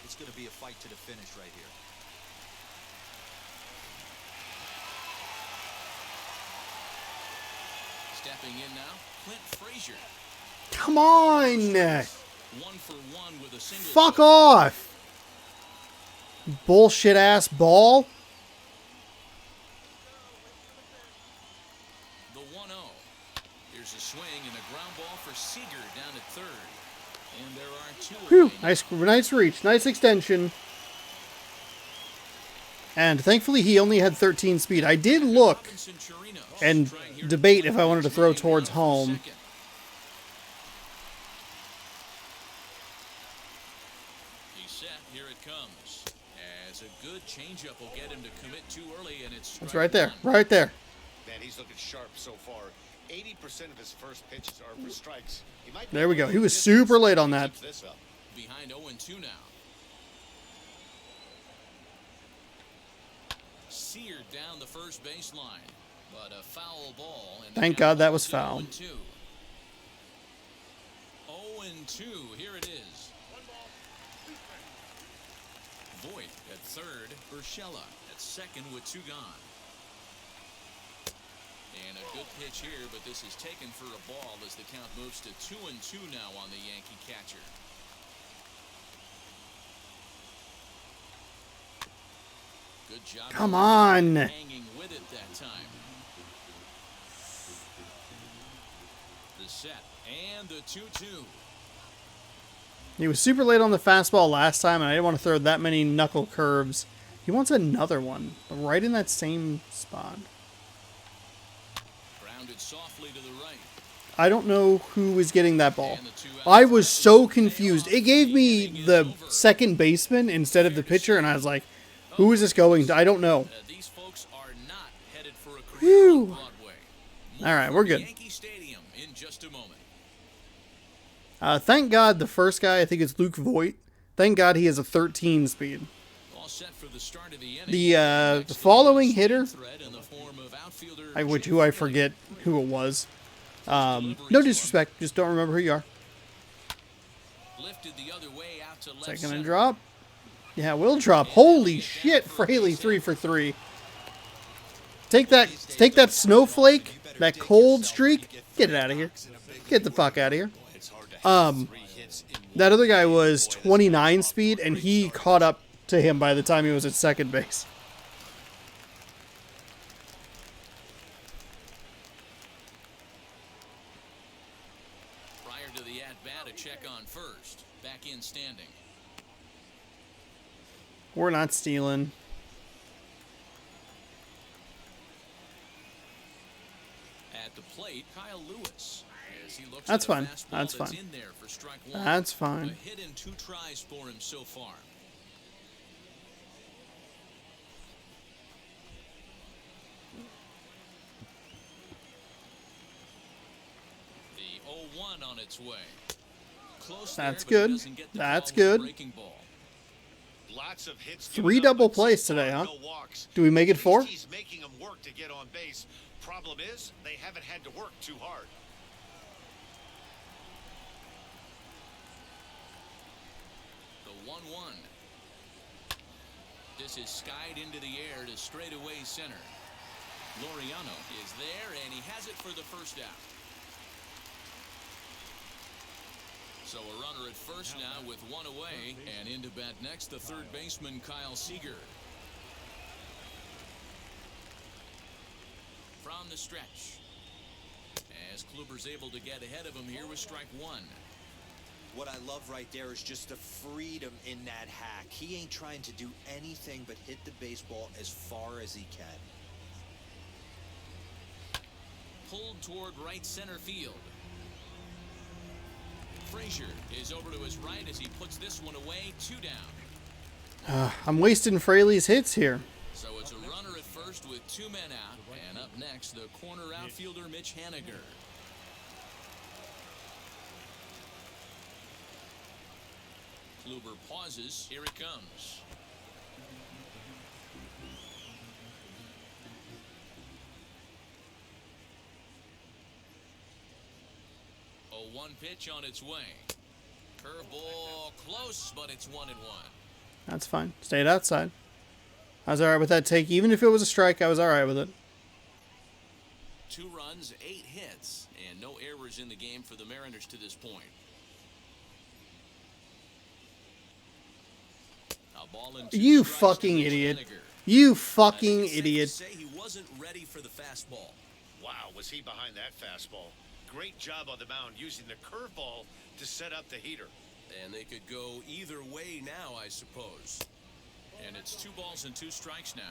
It's going to be a fight to the finish right here. Stepping in now, Clint Frazier. Come on. 1 for 1 with a single. Fuck off. Bullshit ass ball. The 1-0. Here's a swing and a ground ball for Seager down at third. And there are 2 Whew. away. Nice reach. Nice extension. And thankfully he only had 13 speed. I did look Robinson Chirinos and trying here to debate play if I wanted to first, throw laying towards down for home. second. He's set. Here it comes. As a good changeup will get him to commit too early, and it's That's strike right there. one. Right there. Man, he's looking sharp so far. 80% of his first pitches are for strikes. He might be There we go. able to He was distance super late on if he that. keeps this up. Behind 0-2 now. Seared down the first baseline, but a foul ball. And the Thank count God that was is foul. 0-2. 0-2. Here it is. Voit at third. Urshela at second with 2 gone. And a good pitch here, but this is taken for a ball as the count moves to 2-2 now on the Yankee catcher. Good job. Come on. Hanging with it that time. The set and the 2-2. He was super late on the fastball last time, and I didn't want to throw that many knuckle curves. He wants another one, right in that same spot. Grounded softly to the right. I don't know who was getting that ball. I was so confused. It gave me the second baseman instead of the pitcher, and I was like, who is this going to? I don't know. These folks are not headed for a career on Broadway. All right, we're good. Yankee Stadium in just a moment. Thank God the first guy, I think it's Luke Voigt. Thank God he has a 13 speed. All set for the start of the inning. The following hitter, Threat in the form of outfielder who I forget who it was. No disrespect, just don't remember who you are. lifted the other way out to left Second center. and drop. Yeah, we'll drop. Holy shit, Fraley 3 for 3. Take that snowflake, that cold streak. Get it out of here. Get the fuck out of here. That other guy was 29 speed, and he caught up to him by the time he was at second base. Prior to the at-bat, a check on first. Back in standing. We're not stealing. At the plate, Kyle Lewis. As he looks That's at a fine. fastball That's fine. in there for strike one. That's fine. A hit in 2 tries for him so far. The 0-1 on its way. Close That's there, but he good. doesn't get the That's call with the good. breaking ball. Lots of hits. 3 double plays today, huh? Do we make it 4? He's making them work to get on base. Problem is, they haven't had to work too hard. The 1-1. This is skied into the air to straightaway center. Laureano is there, and he has it for the first out. So a runner at first now with 1 away, and into bat next, the third baseman, Kyle Seager. From the stretch, as Kluber's able to get ahead of him here with strike 1. What I love right there is just the freedom in that hack. He ain't trying to do anything but hit the baseball as far as he can. Pulled toward right center field. Frazier is over to his right as he puts this one away. 2 down. I'm wasting Fraley's hits here. So it's a runner at first with 2 men out. And up next, the corner outfielder, Mitch Haniger. Kluber pauses. Here it comes. A 1 pitch on its way. Curveball close, but it's 1-1. That's fine. Stayed outside. I was alright with that take. Even if it was a strike, I was alright with it. 2 runs, 8 hits, and no errors in the game for the Mariners to this point. A ball and 2 You strikes fucking to Mitch idiot. Haniger. You I fucking think it's safe to idiot. say he wasn't ready for the fastball. Wow, was he behind that fastball? Great job on the mound using the curveball to set up the heater. And they could go either way now, I suppose. And it's 2 balls and 2 strikes now.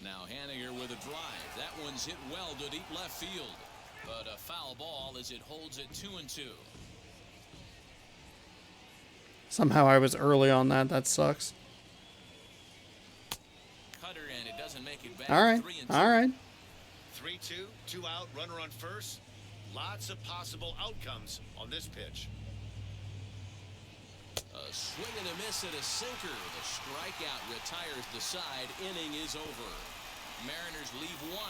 Now Haniger with a drive. That one's hit well to deep left field. But a foul ball as it holds it 2-2. Somehow I was early on that. That sucks. Cutter, and it doesn't make it back. Alright. 3-2. Alright. 3-2, 2 out, runner on first. Lots of possible outcomes on this pitch. A swing and a miss at a sinker. The strikeout retires the side. Inning is over. Mariners leave 1,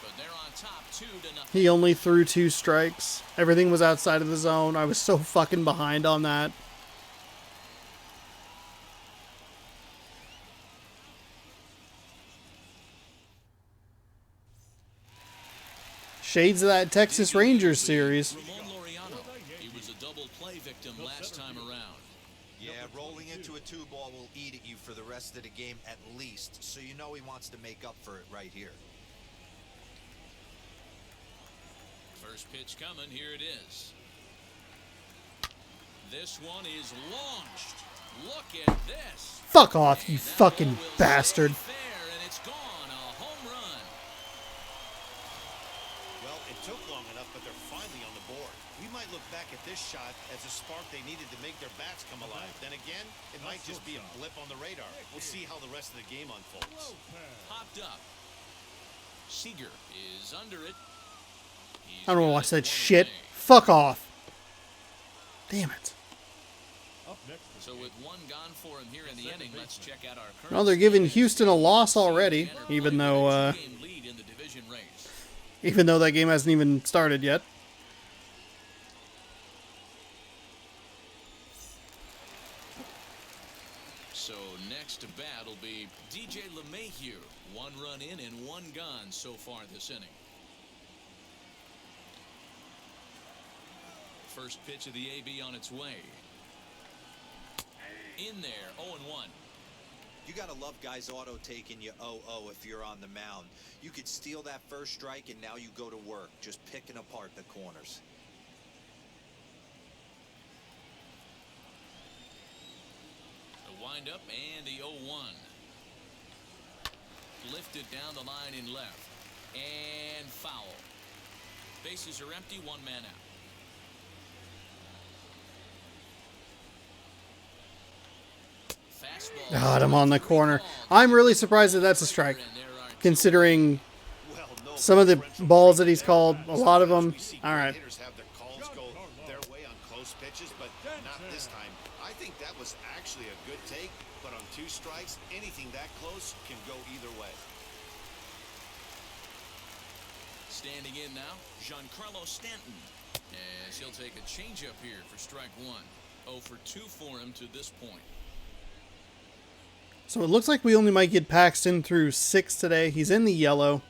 but they're on top 2-0. He only threw 2 strikes. Everything was outside of the zone. I was so fucking behind on that. Shades of that Texas Rangers series. Ramon Laureano. He was a double play victim last time around. Yeah, rolling into a 2-ball will eat at you for the rest of the game at least, so you know he wants to make up for it right here. First pitch coming, here it is. This one is launched. Look at this. Fuck off, you And that fucking ball will bastard. stay fair, and it's gone. A home run. Well, it took long enough, but they're finally on the board. We might look back at this shot as a spark they needed to make their bats come alive. Then again, it might just be a blip on the radar. We'll see how the rest of the game unfolds. Popped up. Seager is under it. I don't want to watch that shit. Fuck off. Damn it. Up next is So with one gone for him here in the inning, let's check out our current. Well, they're giving Houston a loss already, even though Two-game lead in the division race. that game hasn't even started yet. So next to bat will be DJ LeMahieu. 1 run in and 1 gone so far this inning. First pitch of the AB on its way. In there, 0-1. You gotta love guys auto taking you 0-0 if you're on the mound. You could steal that first strike and now you go to work, just picking apart the corners. The windup and the 0-1. Lifted down the line in left. And foul. Bases are empty, 1 man out. Fastball. God, I'm on the corner. I'm really surprised that that's a strike, considering Well, no some of the differential balls that he's there. called, a lot of them. We see All right. hitters have their calls go their way on close pitches, but not this time. I think that was actually a good take, but on 2 strikes, anything that close can go either way. Standing in now, Giancarlo Stanton. As he'll take a changeup here for strike 1. 0 for 2 for him to this point. So it looks like we only might get Paxton through 6 today. He's in the yellow.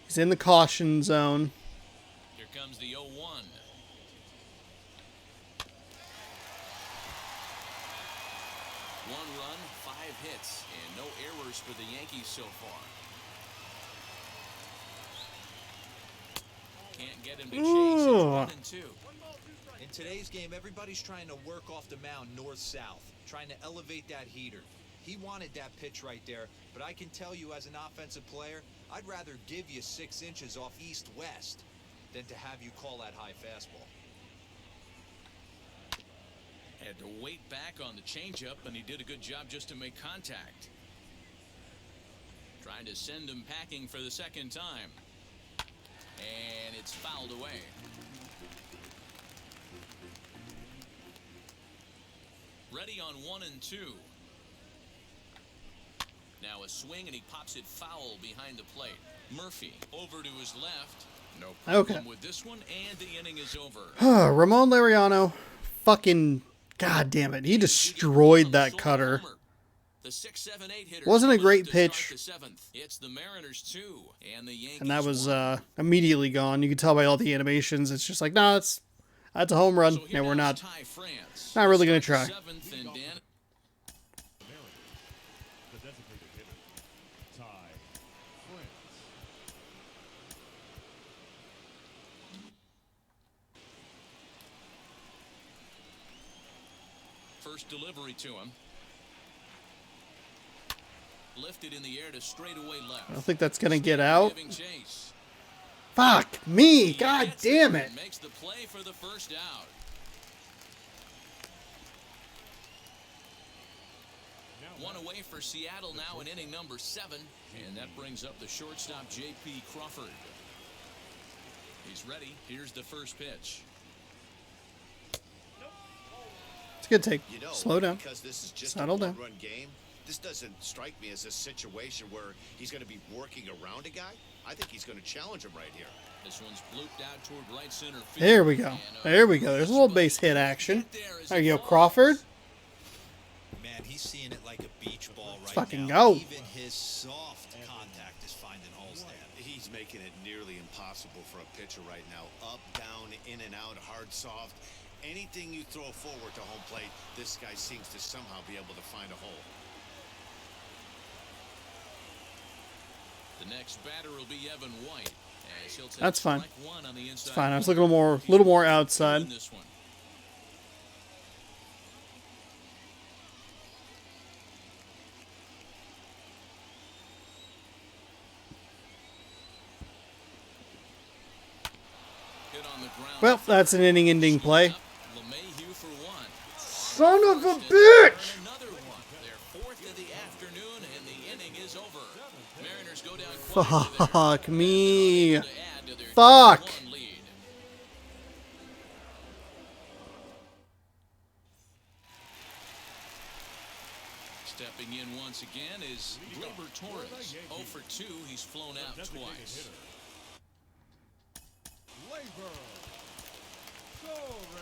He's in the caution zone. Here comes the 0-1. 1 run, 5 hits, and no errors for the Yankees so far. Can't get him to chase. It's Ooh. 1-2. In today's game, everybody's trying to work off the mound north-south, trying to elevate that heater. He wanted that pitch right there, but I can tell you as an offensive player, I'd rather give you 6 inches off east-west than to have you call that high fastball. Had to wait back on the changeup, and he did a good job just to make contact. Trying to send him packing for the second time. And it's fouled away. Ready on 1 and 2. Now a swing, and he pops it foul behind the plate. Murphy over to his left. No problem Okay. with this one, and the inning is over. Ramon Laureano, fucking god damn it. He destroyed that cutter. The 6-7-8 hitter Wasn't a coming great up to start pitch. the 7th. It's the Mariners 2 and the Yankees And that was 1. immediately gone. You could tell by all the animations. It's just like, nah, that's a home run. So here And we're now not is Ty France. not really gonna Starts try. the 7th, and Dan the Mariners. The designated hitter, Ty France. first delivery to him. Lifted in the air to straightaway left. I don't think that's gonna get out. Giving chase. Fuck me. He God gets damn and it. Makes the play for the first out. One away for Seattle now in inning number 7. And that brings up the shortstop, J.P. Crawford. He's ready. Here's the first pitch. It's a good take. You know, Slow down. because this is just Settle a down. one-run game, this doesn't strike me as a situation where he's going to be working around a guy. I think he's going to challenge him right here. This one's blooped out toward right center field. There we go. And, There we go. There's a little base hit action. There you go, Crawford. Man, he's seeing it like a beach ball right fucking now. go. Even his soft contact is finding holes there. He's making it nearly impossible for a pitcher right now. Up, down, in and out, hard, soft. Anything you throw forward to home plate, this guy seems to somehow be able to find a hole. The next batter will be Evan White. As he'll take That's fine. strike one on the inside. It's fine. I was looking a little more outside. This one. Hit on the ground. Well, that's an inning-ending play. LeMahieu for one. Son of a bitch! Another one. Their fourth of the afternoon, and the inning is over. Mariners go down quickly. Fuck me. To add to their Fuck. 2-1 lead. Stepping in once again is Glaiber Torres. 0 for 2. He's flown out twice. Glaiber Torres.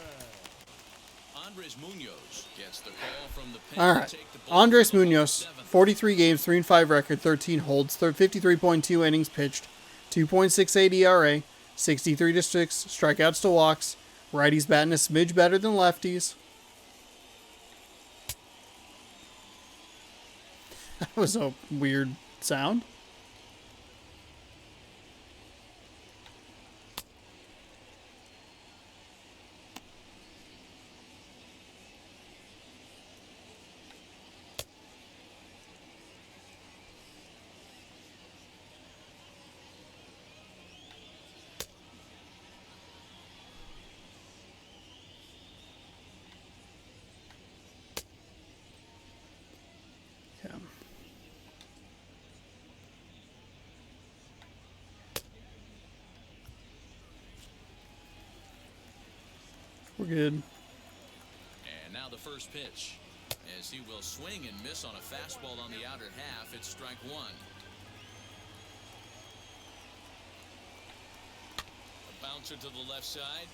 Andres Munoz gets the call from the pen All to right. take the ball Andres from the Munoz, seventh. 43 games, 3-5 record, 13 holds, 53.2 innings pitched, 2.68 ERA, 63 to 6 strikeouts to walks. Righties batting a smidge better than lefties. That was a weird sound. Okay. We're good. And now the first pitch. As he will swing and miss on a fastball on the outer half. It's strike one. A bouncer to the left side.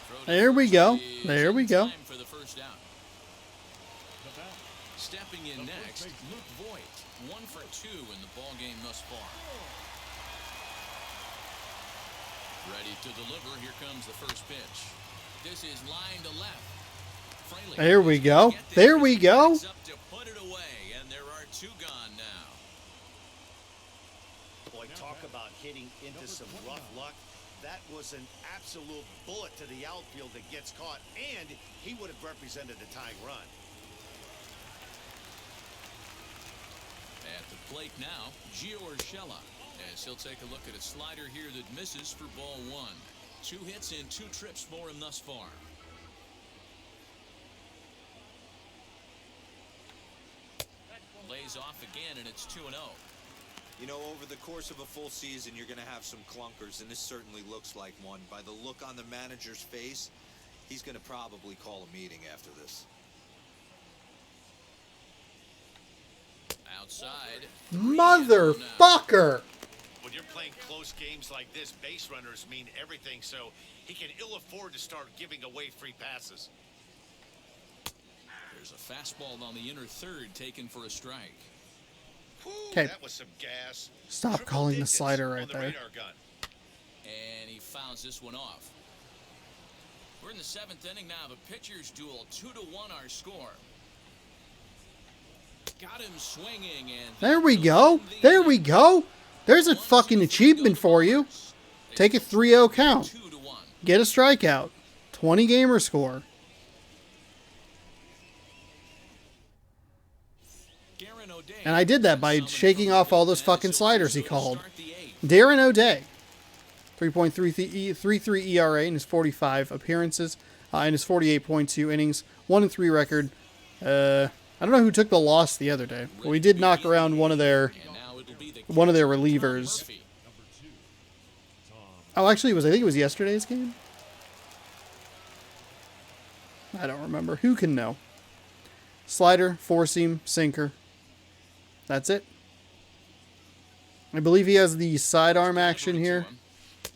Throw to There we first go. is There we in go. time for the first out. Stepping in next, Luke Voigt. 1 for 2 in the ball game thus far. Ready to deliver. Here comes the first pitch. This is line to left. Fraley There we is go. gonna get There we go. Backs up to put it away, and there are 2 gone now. Boy, talk about hitting into some rough luck. That was an absolute bullet to the outfield that gets caught, and he would have represented the tying run. At the plate now, Gio Urshela, as he'll take a look at a slider here that misses for ball 1. 2 hits and 2 trips for him thus far. Lays off again, and it's 2-0. You know, over the course of a full season, you're going to have some clunkers, and this certainly looks like one. By the look on the manager's face, he's going to probably call a meeting after this. Outside. Motherfucker! When you're playing close games like this, base runners mean everything, so he can ill afford to start giving away free passes. There's a fastball on the inner third taken for a strike. Whew, 'Kay. that was some gas. Stop Triple calling the digits slider on right the there. radar gun. And he fouls this one off. We're in the 7th inning now. The pitcher's duel. 2-1 our score. Got him swinging, and There we go. There we go. There's a fucking achievement for you. Take a 3-0 count. 2-1. Get a strikeout. 20 gamer score. And I did that by shaking off all those fucking sliders he called. Darren O'Day. 3.33 ERA in his 45 appearances. In his 48.2 innings. 1-3 record. I don't know who took the loss the other day. But we did knock around one of their relievers. Oh, actually, I think it was yesterday's game. I don't remember. Who can know? Slider, four-seam, sinker. That's it. I believe he has the sidearm action here.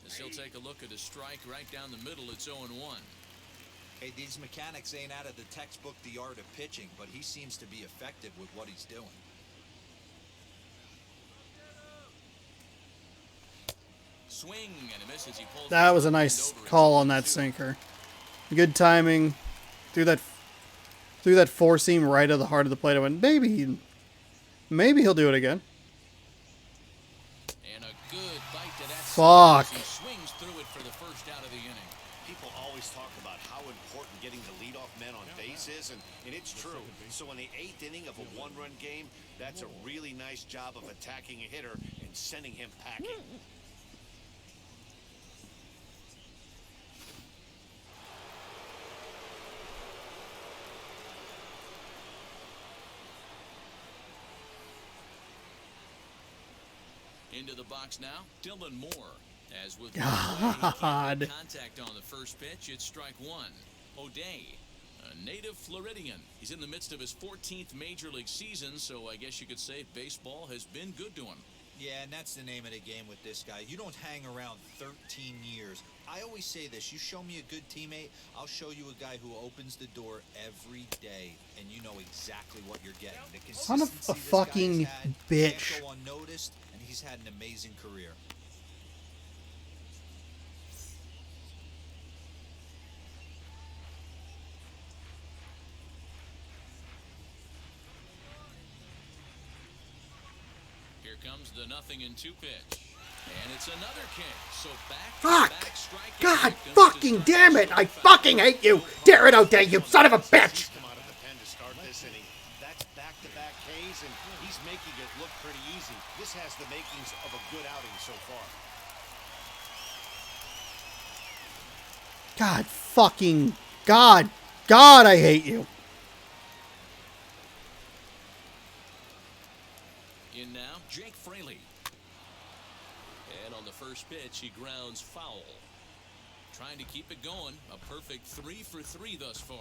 As he'll take a look at a strike right down the middle. It's 0-1. Hey, these mechanics ain't out of the textbook The Art of Pitching, but he seems to be effective with what he's doing. Swing and a miss as he pulls That the was a front nice end over. call It's on that 0-2. sinker. Good timing. Threw that four seam right at the heart of the plate. I went, maybe he'll do it again. And a good bite to that Fuck. side as he swings through it for the first out of the inning. People always talk about how important getting the leadoff men on base is, and it's true. So in the 8th inning of a one-run game, that's a really nice job of attacking a hitter and sending him packing. Into the box now, Dylan Moore. As with God. contact on the first pitch, it's strike one. O'Day, a native Floridian. He's in the midst of his 14th major league season, so I guess you could say baseball has been good to him. Yeah, and that's the name of the game with this guy. You don't hang around 13 years. I always say this, you show me a good teammate, I'll show you a guy who opens the door every day, and you know exactly what you're getting. The Son of a consistency this fucking guy has had bitch. can't go unnoticed, and he's had an amazing career. Here comes the 0-2 pitch. And it's another kick. So Fuck! back strikeout God victims to fucking start damn the it! I second fucking hate you! Darren O'Day, you son of a bitch! Come out of the pen to start this inning. That's back-to-back Ks, and he's making it look pretty easy. This has the makings of a good outing so far. God fucking... God, I hate you. In now, Jake Fraley. And on the first pitch, he grounds foul. Trying to keep it going. A perfect 3 for 3 thus far.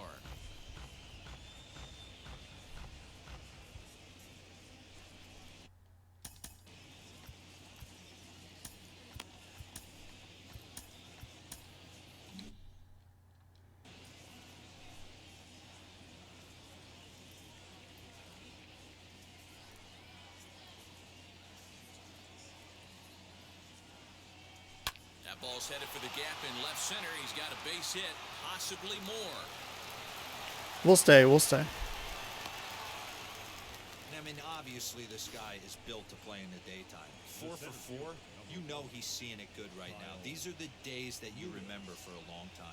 That ball's headed for the gap in left center. He's got a base hit, possibly more. We'll stay. And I mean, obviously this guy is built to play in the daytime. 4 for 4, you know he's seeing it good right now. These are the days that you remember for a long time.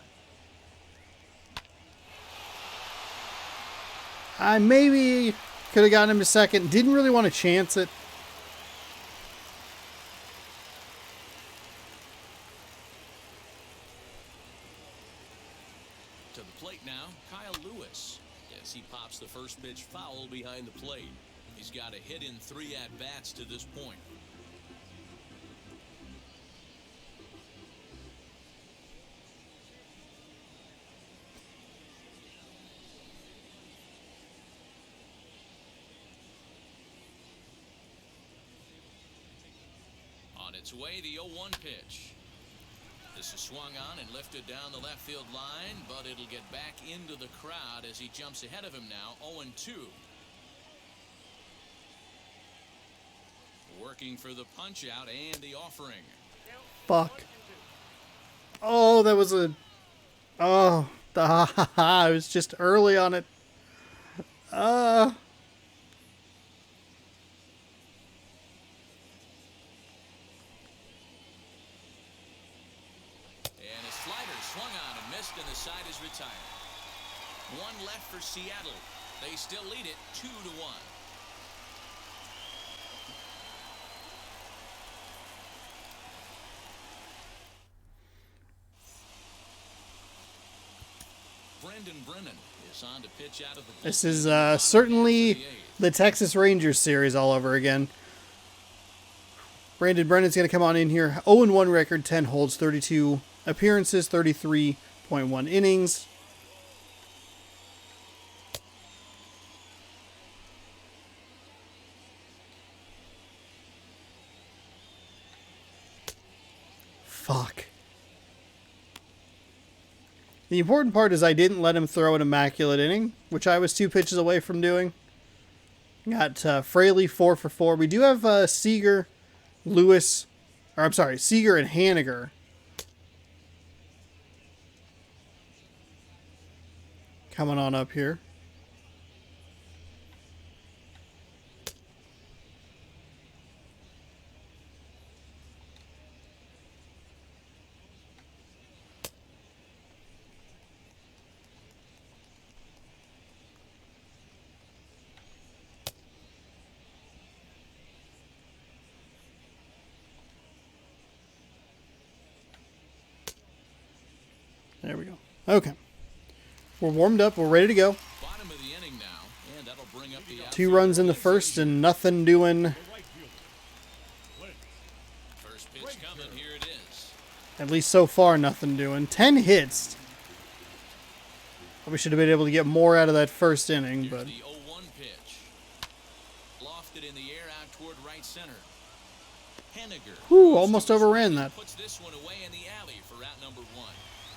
I maybe could have gotten him to second. Didn't really want to chance it. To the plate now, Kyle Lewis. As he pops the first pitch foul behind the plate. He's got a hit in 3 at-bats to this point. On its way, the 0-1 pitch. This is swung on and lifted down the left field line, but it'll get back into the crowd as he jumps ahead of him now, 0-2. Working for the punch-out and the offering. Fuck. Oh, that was a... Oh, I was just early on it. And a slider swung on and missed, and the side is retired. One left for Seattle. They still lead it 2-1. Brendan Brennan is on to pitch out of the This is certainly the Texas Rangers series all over again. Brandon Brennan's going to come on in here. 0-1 record, 10 holds, 32 appearances, 33.1 innings. Fuck. The important part is I didn't let him throw an immaculate inning, which I was 2 pitches away from doing. Got Fraley 4 for 4. We do have Seager, Lewis, Or I'm sorry, Seager and Haniger. Coming on up here. There we go. Okay. We're warmed up. We're ready to go. Bottom of the inning now, and that'll bring up the 2 runs in the first and nothing doing. First pitch coming, here it is. At least so far, nothing doing. 10 hits. Probably should have been able to get more out of that first inning, Here's but the 0-1 pitch. Lofted in the air out toward right center. Henniger. whew, almost overran that. Puts this one away in the alley for out number 1.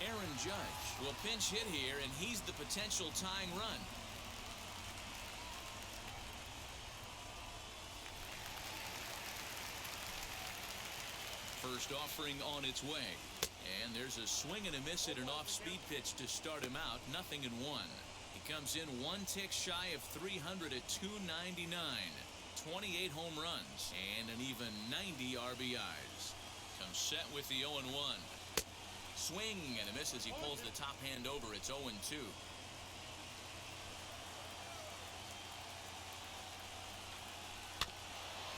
Aaron Judge will pinch hit here, and he's the potential tying run. First offering on its way. And there's a swing and a miss at an off-speed pitch to start him out. 0-1. He comes in 1 tick shy of 300 at 299. 28 home runs and an even 90 RBIs. Comes set with the 0-1. Swing and a miss as he pulls the top hand over. It's 0-2.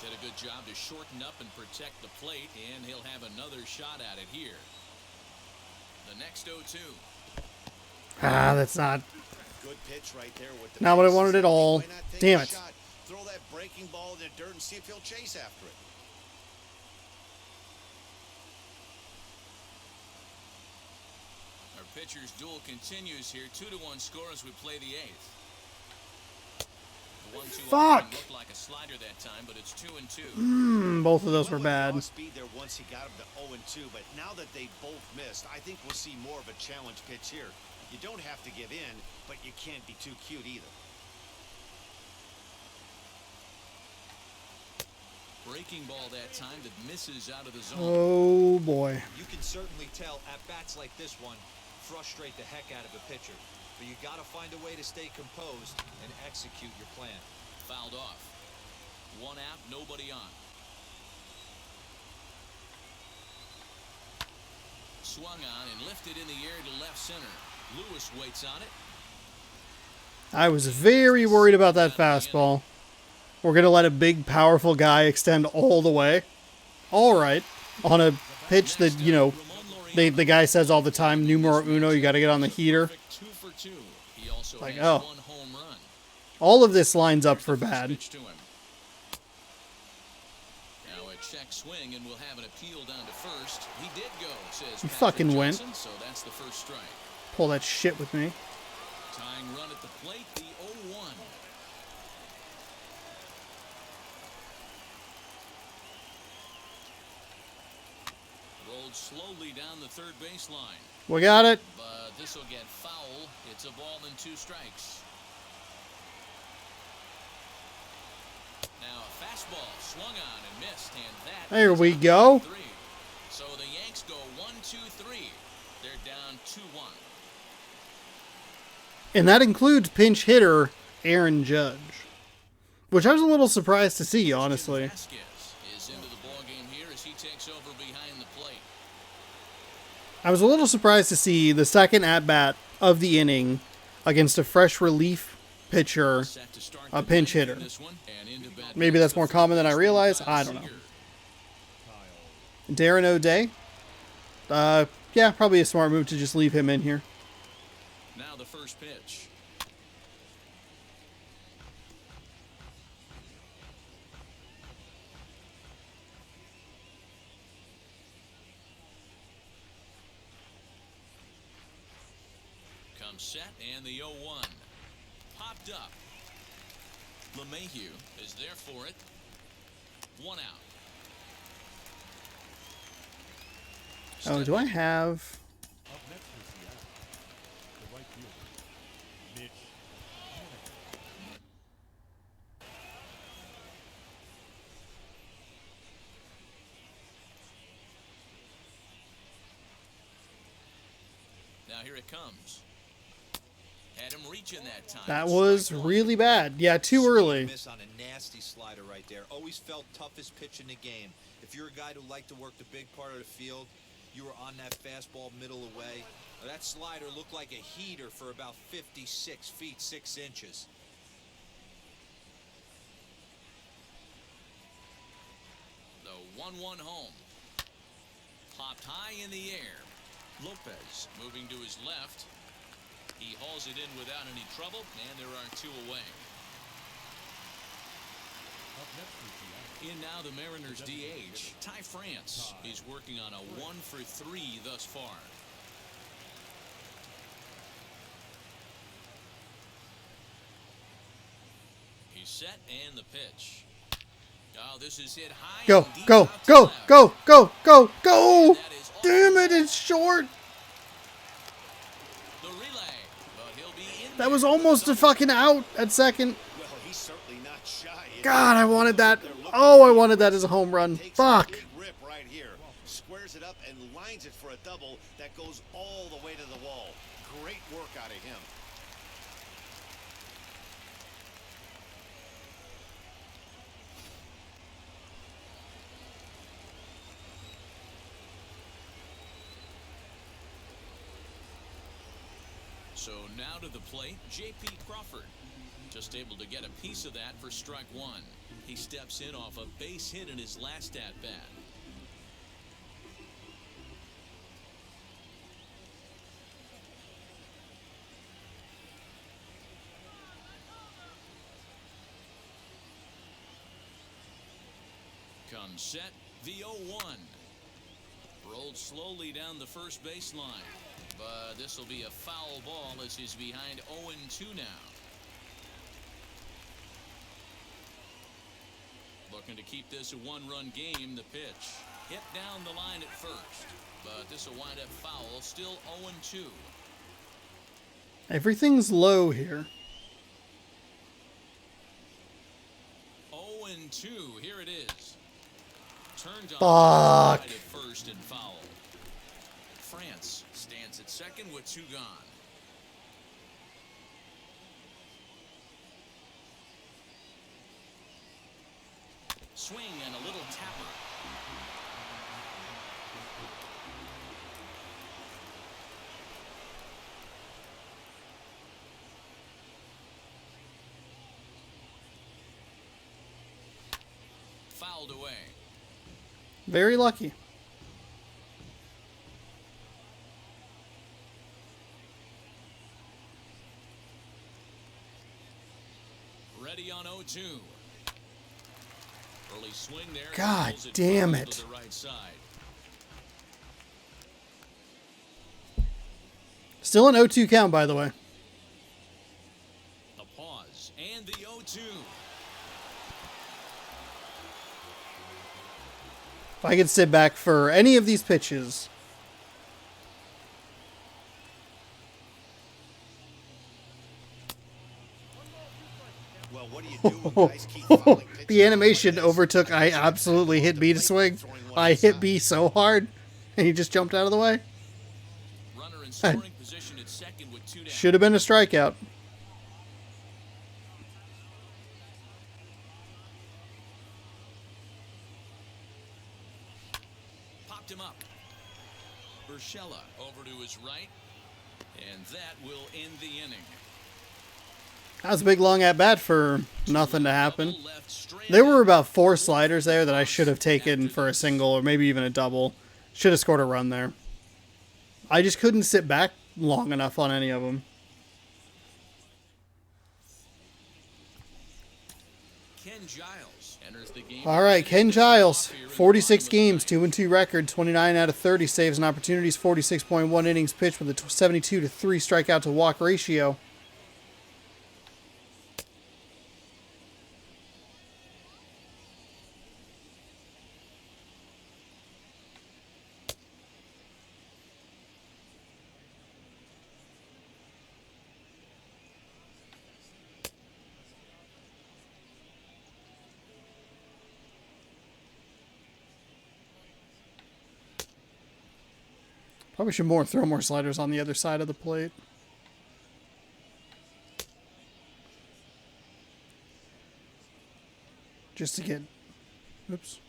Did a good job to shorten up and protect the plate, and he'll have another shot at it here. The next 0-2. Ah, that's not Good pitch right there with the not what I bases. wanted at all. Why not take Damn a it. shot, throw that breaking ball in the dirt and see if he'll chase after it. Our pitcher's duel continues here. 2-1 score as we play the 8th. The 1-2 Fuck. offering looked like a slider that time, but it's 2-2. Both of those were Went with bad. raw speed there once he got him to 0-2, but now that they both missed, I think we'll see more of a challenge pitch here. You don't have to give in, but you can't be too cute either. Breaking ball that time that misses out of the zone. Oh boy. You can certainly tell at bats like this one frustrate the heck out of a pitcher. But you got to find a way to stay composed and execute your plan. Fouled off. 1 out, nobody on. Swung on and lifted in the air to left center. Lewis waits on it. I was very worried about that fastball. We're going to let a big, powerful guy extend all the way. All right. On a pitch that, you know, the guy says all the time, numero uno, you got to get on the heater. 2 for 2. He also Like, has oh. 1 home run. All of this lines up for bad. Pitch to him. Now a check swing, and we'll have an appeal down to first. He did go, says You Patrick fucking went. Johnson, so that's the first strike. Pull that shit with me. Tying run at the plate, the 0-1. Rolled slowly down the third baseline, We got it. but this will get foul. It's a ball and 2 strikes. Now a fastball swung on and missed, and that There is we out go. 3. So the Yanks go 1-2-3. They're down 2-1. And that includes pinch hitter Aaron Judge. Which I was a little surprised to see, honestly. Vasquez is into the ballgame here as he takes over behind the plate. I was a little surprised to see the second at-bat of the inning against a fresh relief pitcher, Set to start a the pinch ninth hitter. in this one, and into bat Maybe goes that's the more first common than I baseman, realized. Kyle I don't know. Seager. Darren O'Day. Yeah, probably a smart move to just leave him in here. Now the first pitch. Comes set, and the 0-1. Popped up. LeMahieu is there for it. 1 out. Oh, do I have... Up next for Seattle, the right fielder, Mitch Haniger. here it comes. Had him reaching that time. That was really bad. Yeah, too early. Miss on a nasty slider right there. Always felt toughest pitch in the game. If you're a guy who liked to work the big part of the field, you were on that fastball middle away. That slider looked like a heater for about 56 feet 6 inches. The 1-1 home. Popped high in the air. Lopez moving to his left. He hauls it in without any trouble, and there are 2 away. Up next is the In now the Mariners DH, Ty France. He's working on a 1 for 3 thus far. He's set and the pitch. Oh, this is hit high. Go, and deep go, out to go, left. go, go, go, go! That is off Damn it, the it's short. The relay, but he'll be in That was there. almost a fucking out at second. Well, he's certainly not shy. God, I wanted that. Oh, I wanted that as a home run. Takes Fuck. a big rip right here. Squares it up and lines it for a double that goes all the way to the wall. Great work out of him. So now to the plate, J.P. Crawford. Just able to get a piece of that for strike 1. He steps in off a base hit in his last at-bat. Comes set, the 0-1. Rolled slowly down the first baseline. But this will be a foul ball as he's behind 0-2 now. Looking to keep this a 1-run game. The pitch hit down the line at first, but this will wind up foul. Still 0-2. Everything's low here. 0-2. Here it is. Turned on Fuck. at first and foul. France stands at second with 2 gone. Swing and a little tapper. Fouled away. Very lucky. Ready on 0-2. Early swing there. God Pulls damn close it. to the right side. Still an 0-2 count, by the way. A pause and the 0-2. If I could sit back for any of these pitches. Well, what do you do when guys keep fouling pitches The animation like this? overtook. I absolutely hit B to swing. I hit B so hard, and he just jumped out of the way. Runner in scoring position at second with 2 down. Should have been a strikeout. Popped him up. Urshela over to his right, and that will end the inning. That was a big long at bat for nothing to happen. Double left straight There were about 4 sliders there that I should have taken for a single or maybe even a double. Should have scored a run there. I just couldn't sit back long enough on any of them. Ken Giles enters the game. All right, Ken Giles, 46 games, 2-2 record, 29 out of 30 saves and opportunities, 46.1 innings pitched with a 72-3 strikeout to walk ratio. Probably should throw more sliders on the other side of the plate. Just to get... Oops.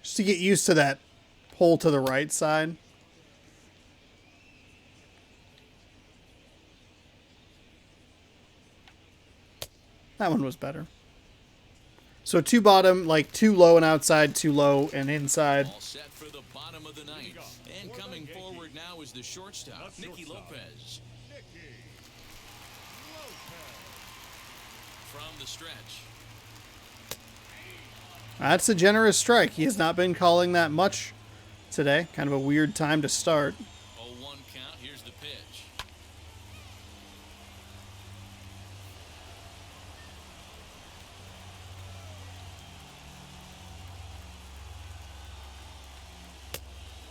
Just to get used to that pull to the right side. That one was better. So 2 bottom, like 2 low and outside, 2 low and inside. All set for the bottom of the ninth. And coming forward now is the shortstop, Nicky Lopez. From the stretch. That's a generous strike. He has not been calling that much today. Kind of a weird time to start. 0-1 count. Here's the pitch.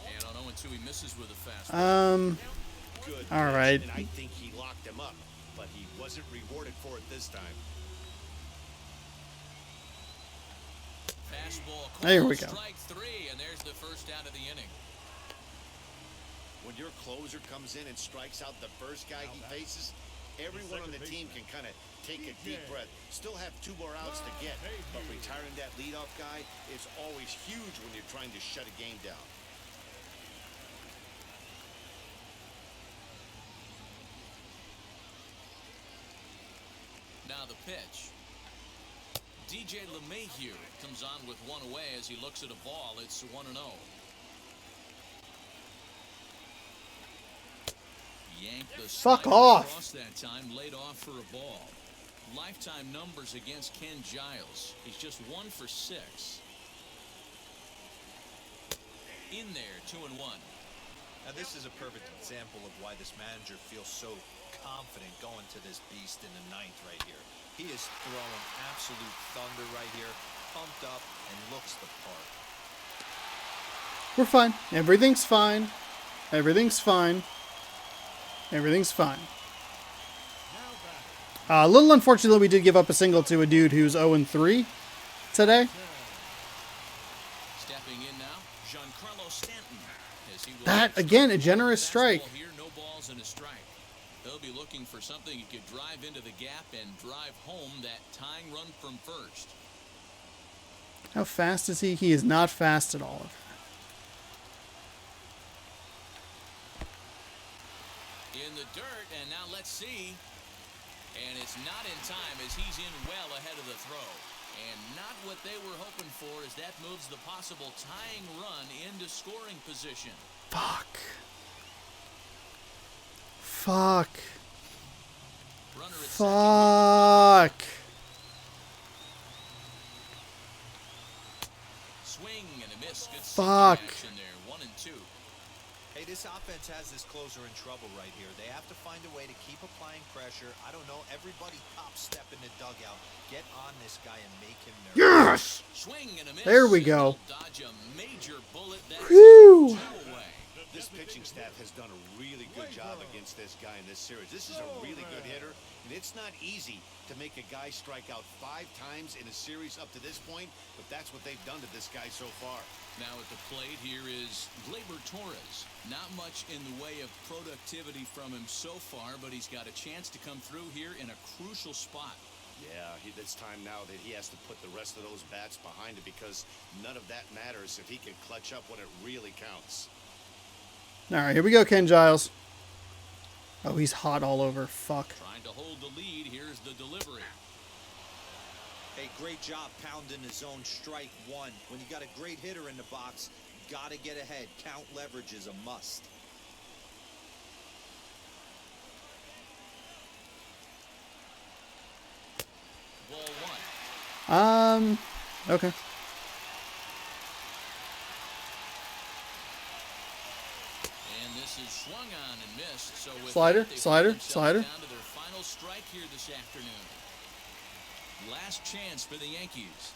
And on 0-2, he misses with a fastball. Good All pitch, right. And I think he locked him up, but he wasn't rewarded for it this time. Fastball called. There we go. Strike 3, and there's the first out of the inning. When your closer comes in and strikes out the first guy he faces, everyone on the team can kind of take a deep breath. Still have 2 more outs to get, but retiring that leadoff guy is always huge when you're trying to shut a game down. Now the pitch. DJ LeMahieu comes on with 1 away as he looks at a ball. It's 1-0. Yanked the Fuck slider off. across that time, laid off for a ball. Lifetime numbers against Ken Giles. He's just 1 for 6. In there, 2-1. Now this is a perfect example of why this manager feels so confident going to this beast in the 9th right here. He is throwing absolute thunder right here, pumped up and looks the part. We're fine. Everything's fine. Everything's fine. Everything's fine. A little unfortunate that we did give up a single to a dude who's 0-3 today. Stepping in now, Giancarlo Stanton. As he will That, again, a generous strike. Fastball here, no balls and a strike. They'll be looking for something he could drive into the gap and drive home that tying run from first. How fast is he? He is not fast at all. In the dirt, and now let's see. And it's not in time as he's in well ahead of the throw. And not what they were hoping for as that moves the possible tying run into scoring position. Fuck. Fuck. Runner at Fuck. swing and a miss. Good Fuck. action there. 1-2. Hey, this offense has this closer in trouble right here. They have to find a way to keep applying pressure. I don't know. Everybody top step in the dugout. Get on this guy and make him nervous. Yes! Swing and a miss. There we And go. they'll dodge a major bullet. That's Whew. 2 away. This pitching staff has done a really good job against this guy in this series. This is a really good hitter, and it's not easy to make a guy strike out 5 times in a series up to this point, but that's what they've done to this guy so far. Now at the plate here is Glaiber Torres. Not much in the way of productivity from him so far, but he's got a chance to come through here in a crucial spot. Yeah, it's time now that he has to put the rest of those bats behind it because none of that matters if he can clutch up when it really counts. All right, here we go, Ken Giles. Oh, he's hot all over. Fuck. Trying to hold the lead. Here's the delivery. Hey, great job pounding the zone. Strike 1. When you got a great hitter in the box, got to get ahead. Count leverage is a must. Ball 1. Okay. And this is swung on and missed. So with Slider, that, they slider, find themselves slider. Down to their final strike here this afternoon. Last chance for the Yankees.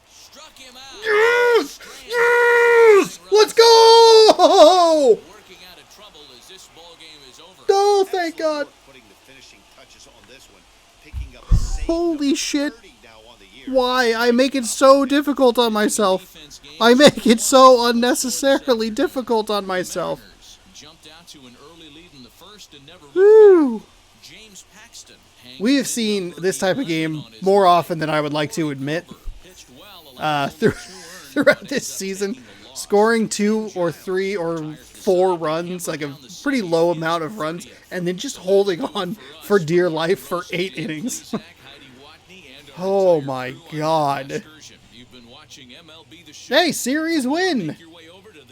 Struck him out. Yes! Strand. Yes! Let's go! Working out of trouble as this this ball game is over. Oh, thank God. Putting the finishing touches on this one, picking up a save Holy number shit. 30 now on the year. Why? I make it so difficult on myself. I make it so unnecessarily difficult on myself. Mariners jumped out to an early lead in the first and never looked Woo. back. James Paxton hangs We have in seen number this type of 11 game on his more leg. often than I would like to admit. Kluber pitched well, allowing Through, only 2 earned, throughout but this ends up season, taking the loss. scoring 2 or 3 or 4 runs, like a pretty low amount of runs, and then just holding on for dear life for 8 innings. Oh my God. Hey, series win!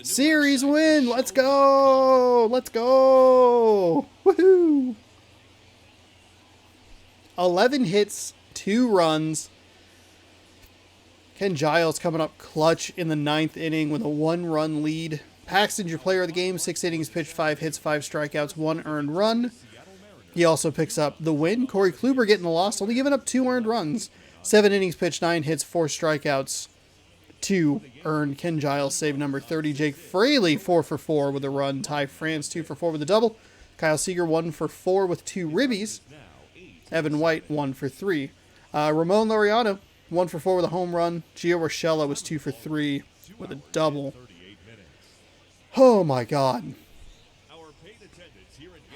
Series win! Let's go! Let's go! Woohoo! 11 hits, 2 runs. Ken Giles coming up clutch in the 9th inning with a 1-run lead. Paxton, your player of the game, 6 innings pitched, 5 hits, 5 strikeouts, 1 earned run. He also picks up the win. Corey Kluber getting the loss, only giving up 2 earned runs. 7 innings pitched, 9 hits, 4 strikeouts, 2 earned. Ken Giles save number 30. Jake Fraley 4 for 4 with a run. Ty France 2 for 4 with a double. Kyle Seager 1 for 4 with 2 ribbies. Evan White 1 for 3. Ramon Laureano 1 for 4 with a home run. Gio Urshela was 2 for 3 with a double. Oh my God.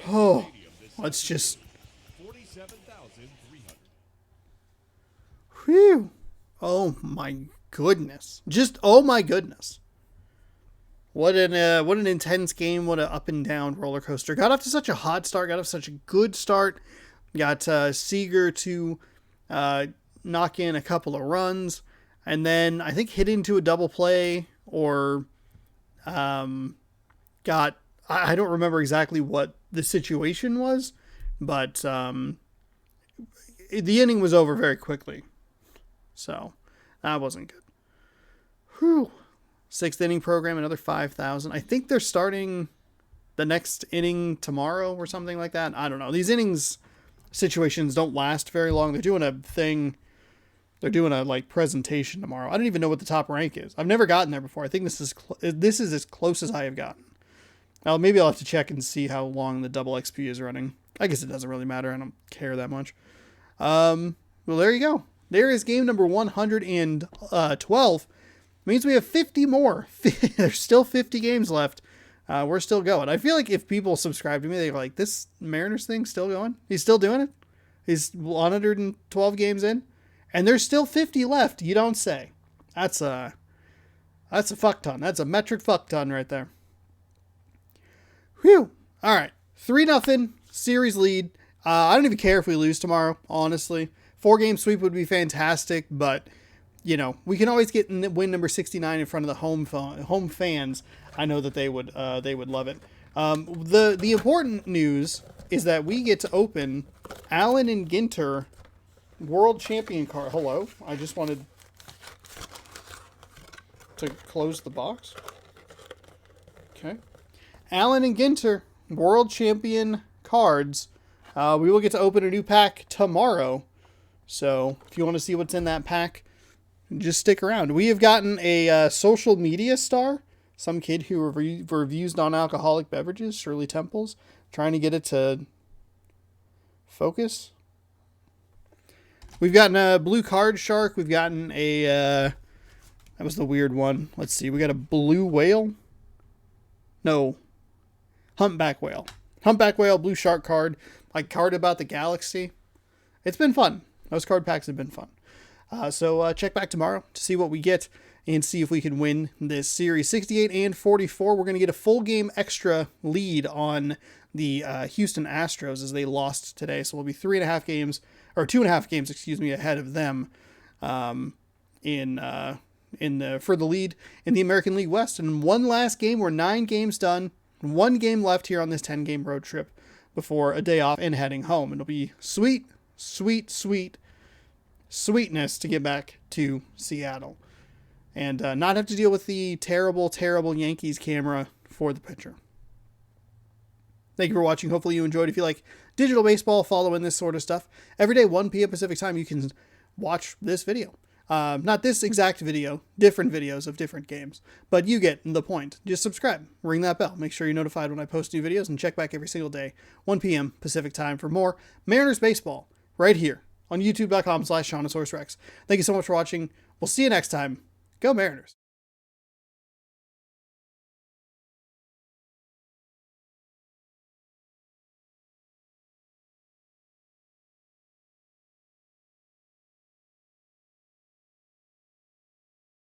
Oh, let's just. Whew. Oh my goodness. Just oh my goodness. What an intense game. What an up and down roller coaster. Got off to such a hot start. Got off to such a good start. Got Seager to knock in a couple of runs, and then I think hit into a double play or got. I don't remember exactly what the situation was, but the inning was over very quickly. So that wasn't good. Whew. 6th inning program, another 5,000. I think they're starting the next inning tomorrow or something like that. I don't know. These innings situations don't last very long. They're doing a thing. They're doing a presentation tomorrow. I don't even know what the top rank is. I've never gotten there before. I think this is as close as I have gotten. Now, maybe I'll have to check and see how long the double XP is running. I guess it doesn't really matter. I don't care that much. Well, there you go. There is game number 112. Means we have 50 more. There's still 50 games left. We're still going. I feel like if people subscribe to me, they're like, this Mariners thing still going? He's still doing it? He's 112 games in? And there's still 50 left. You don't say. That's a fuck ton. That's a metric fuck ton right there. Whew. All right. 3-0 series lead. I don't even care if we lose tomorrow, honestly. 4-game sweep would be fantastic, but you know, we can always get win number 69 in front of the home fans. I know that they would love it. The important news is that we get to open Allen and Ginter World Champion card. Hello, I just wanted to close the box. Okay, Allen and Ginter World Champion cards. We will get to open a new pack tomorrow. So if you want to see what's in that pack, just stick around. We have gotten a social media star, some kid who reviews non-alcoholic beverages, Shirley Temples, trying to get it to focus. We've gotten a blue card shark. We've gotten a, that was the weird one. Let's see. We got a blue whale. No, humpback whale. Humpback whale, blue shark card. Like card about the galaxy. It's been fun. Those card packs have been fun. So check back tomorrow to see what we get and see if we can win this series. 68 and 44. We're going to get a full game extra lead on the Houston Astros as they lost today. So we'll be 2.5 games ahead of them for the lead in the American League West. And one last game. We're 9 games done. 1 game left here on this 10-game road trip before a day off and heading home. It'll be sweetness to get back to Seattle and not have to deal with the terrible Yankees camera for the pitcher. Thank you for watching. Hopefully you enjoyed. If you like digital baseball, following this sort of stuff, every day 1 p.m. Pacific time, you can watch this video. Not this exact video, different videos of different games, but you get the point. Just subscribe, ring that bell, make sure you're notified when I post new videos, and check back every single day, 1 p.m. Pacific time for more Mariners baseball right here on youtube.com/ShaunosaurusRex. Thank you so much for watching. We'll see you next time. Go Mariners.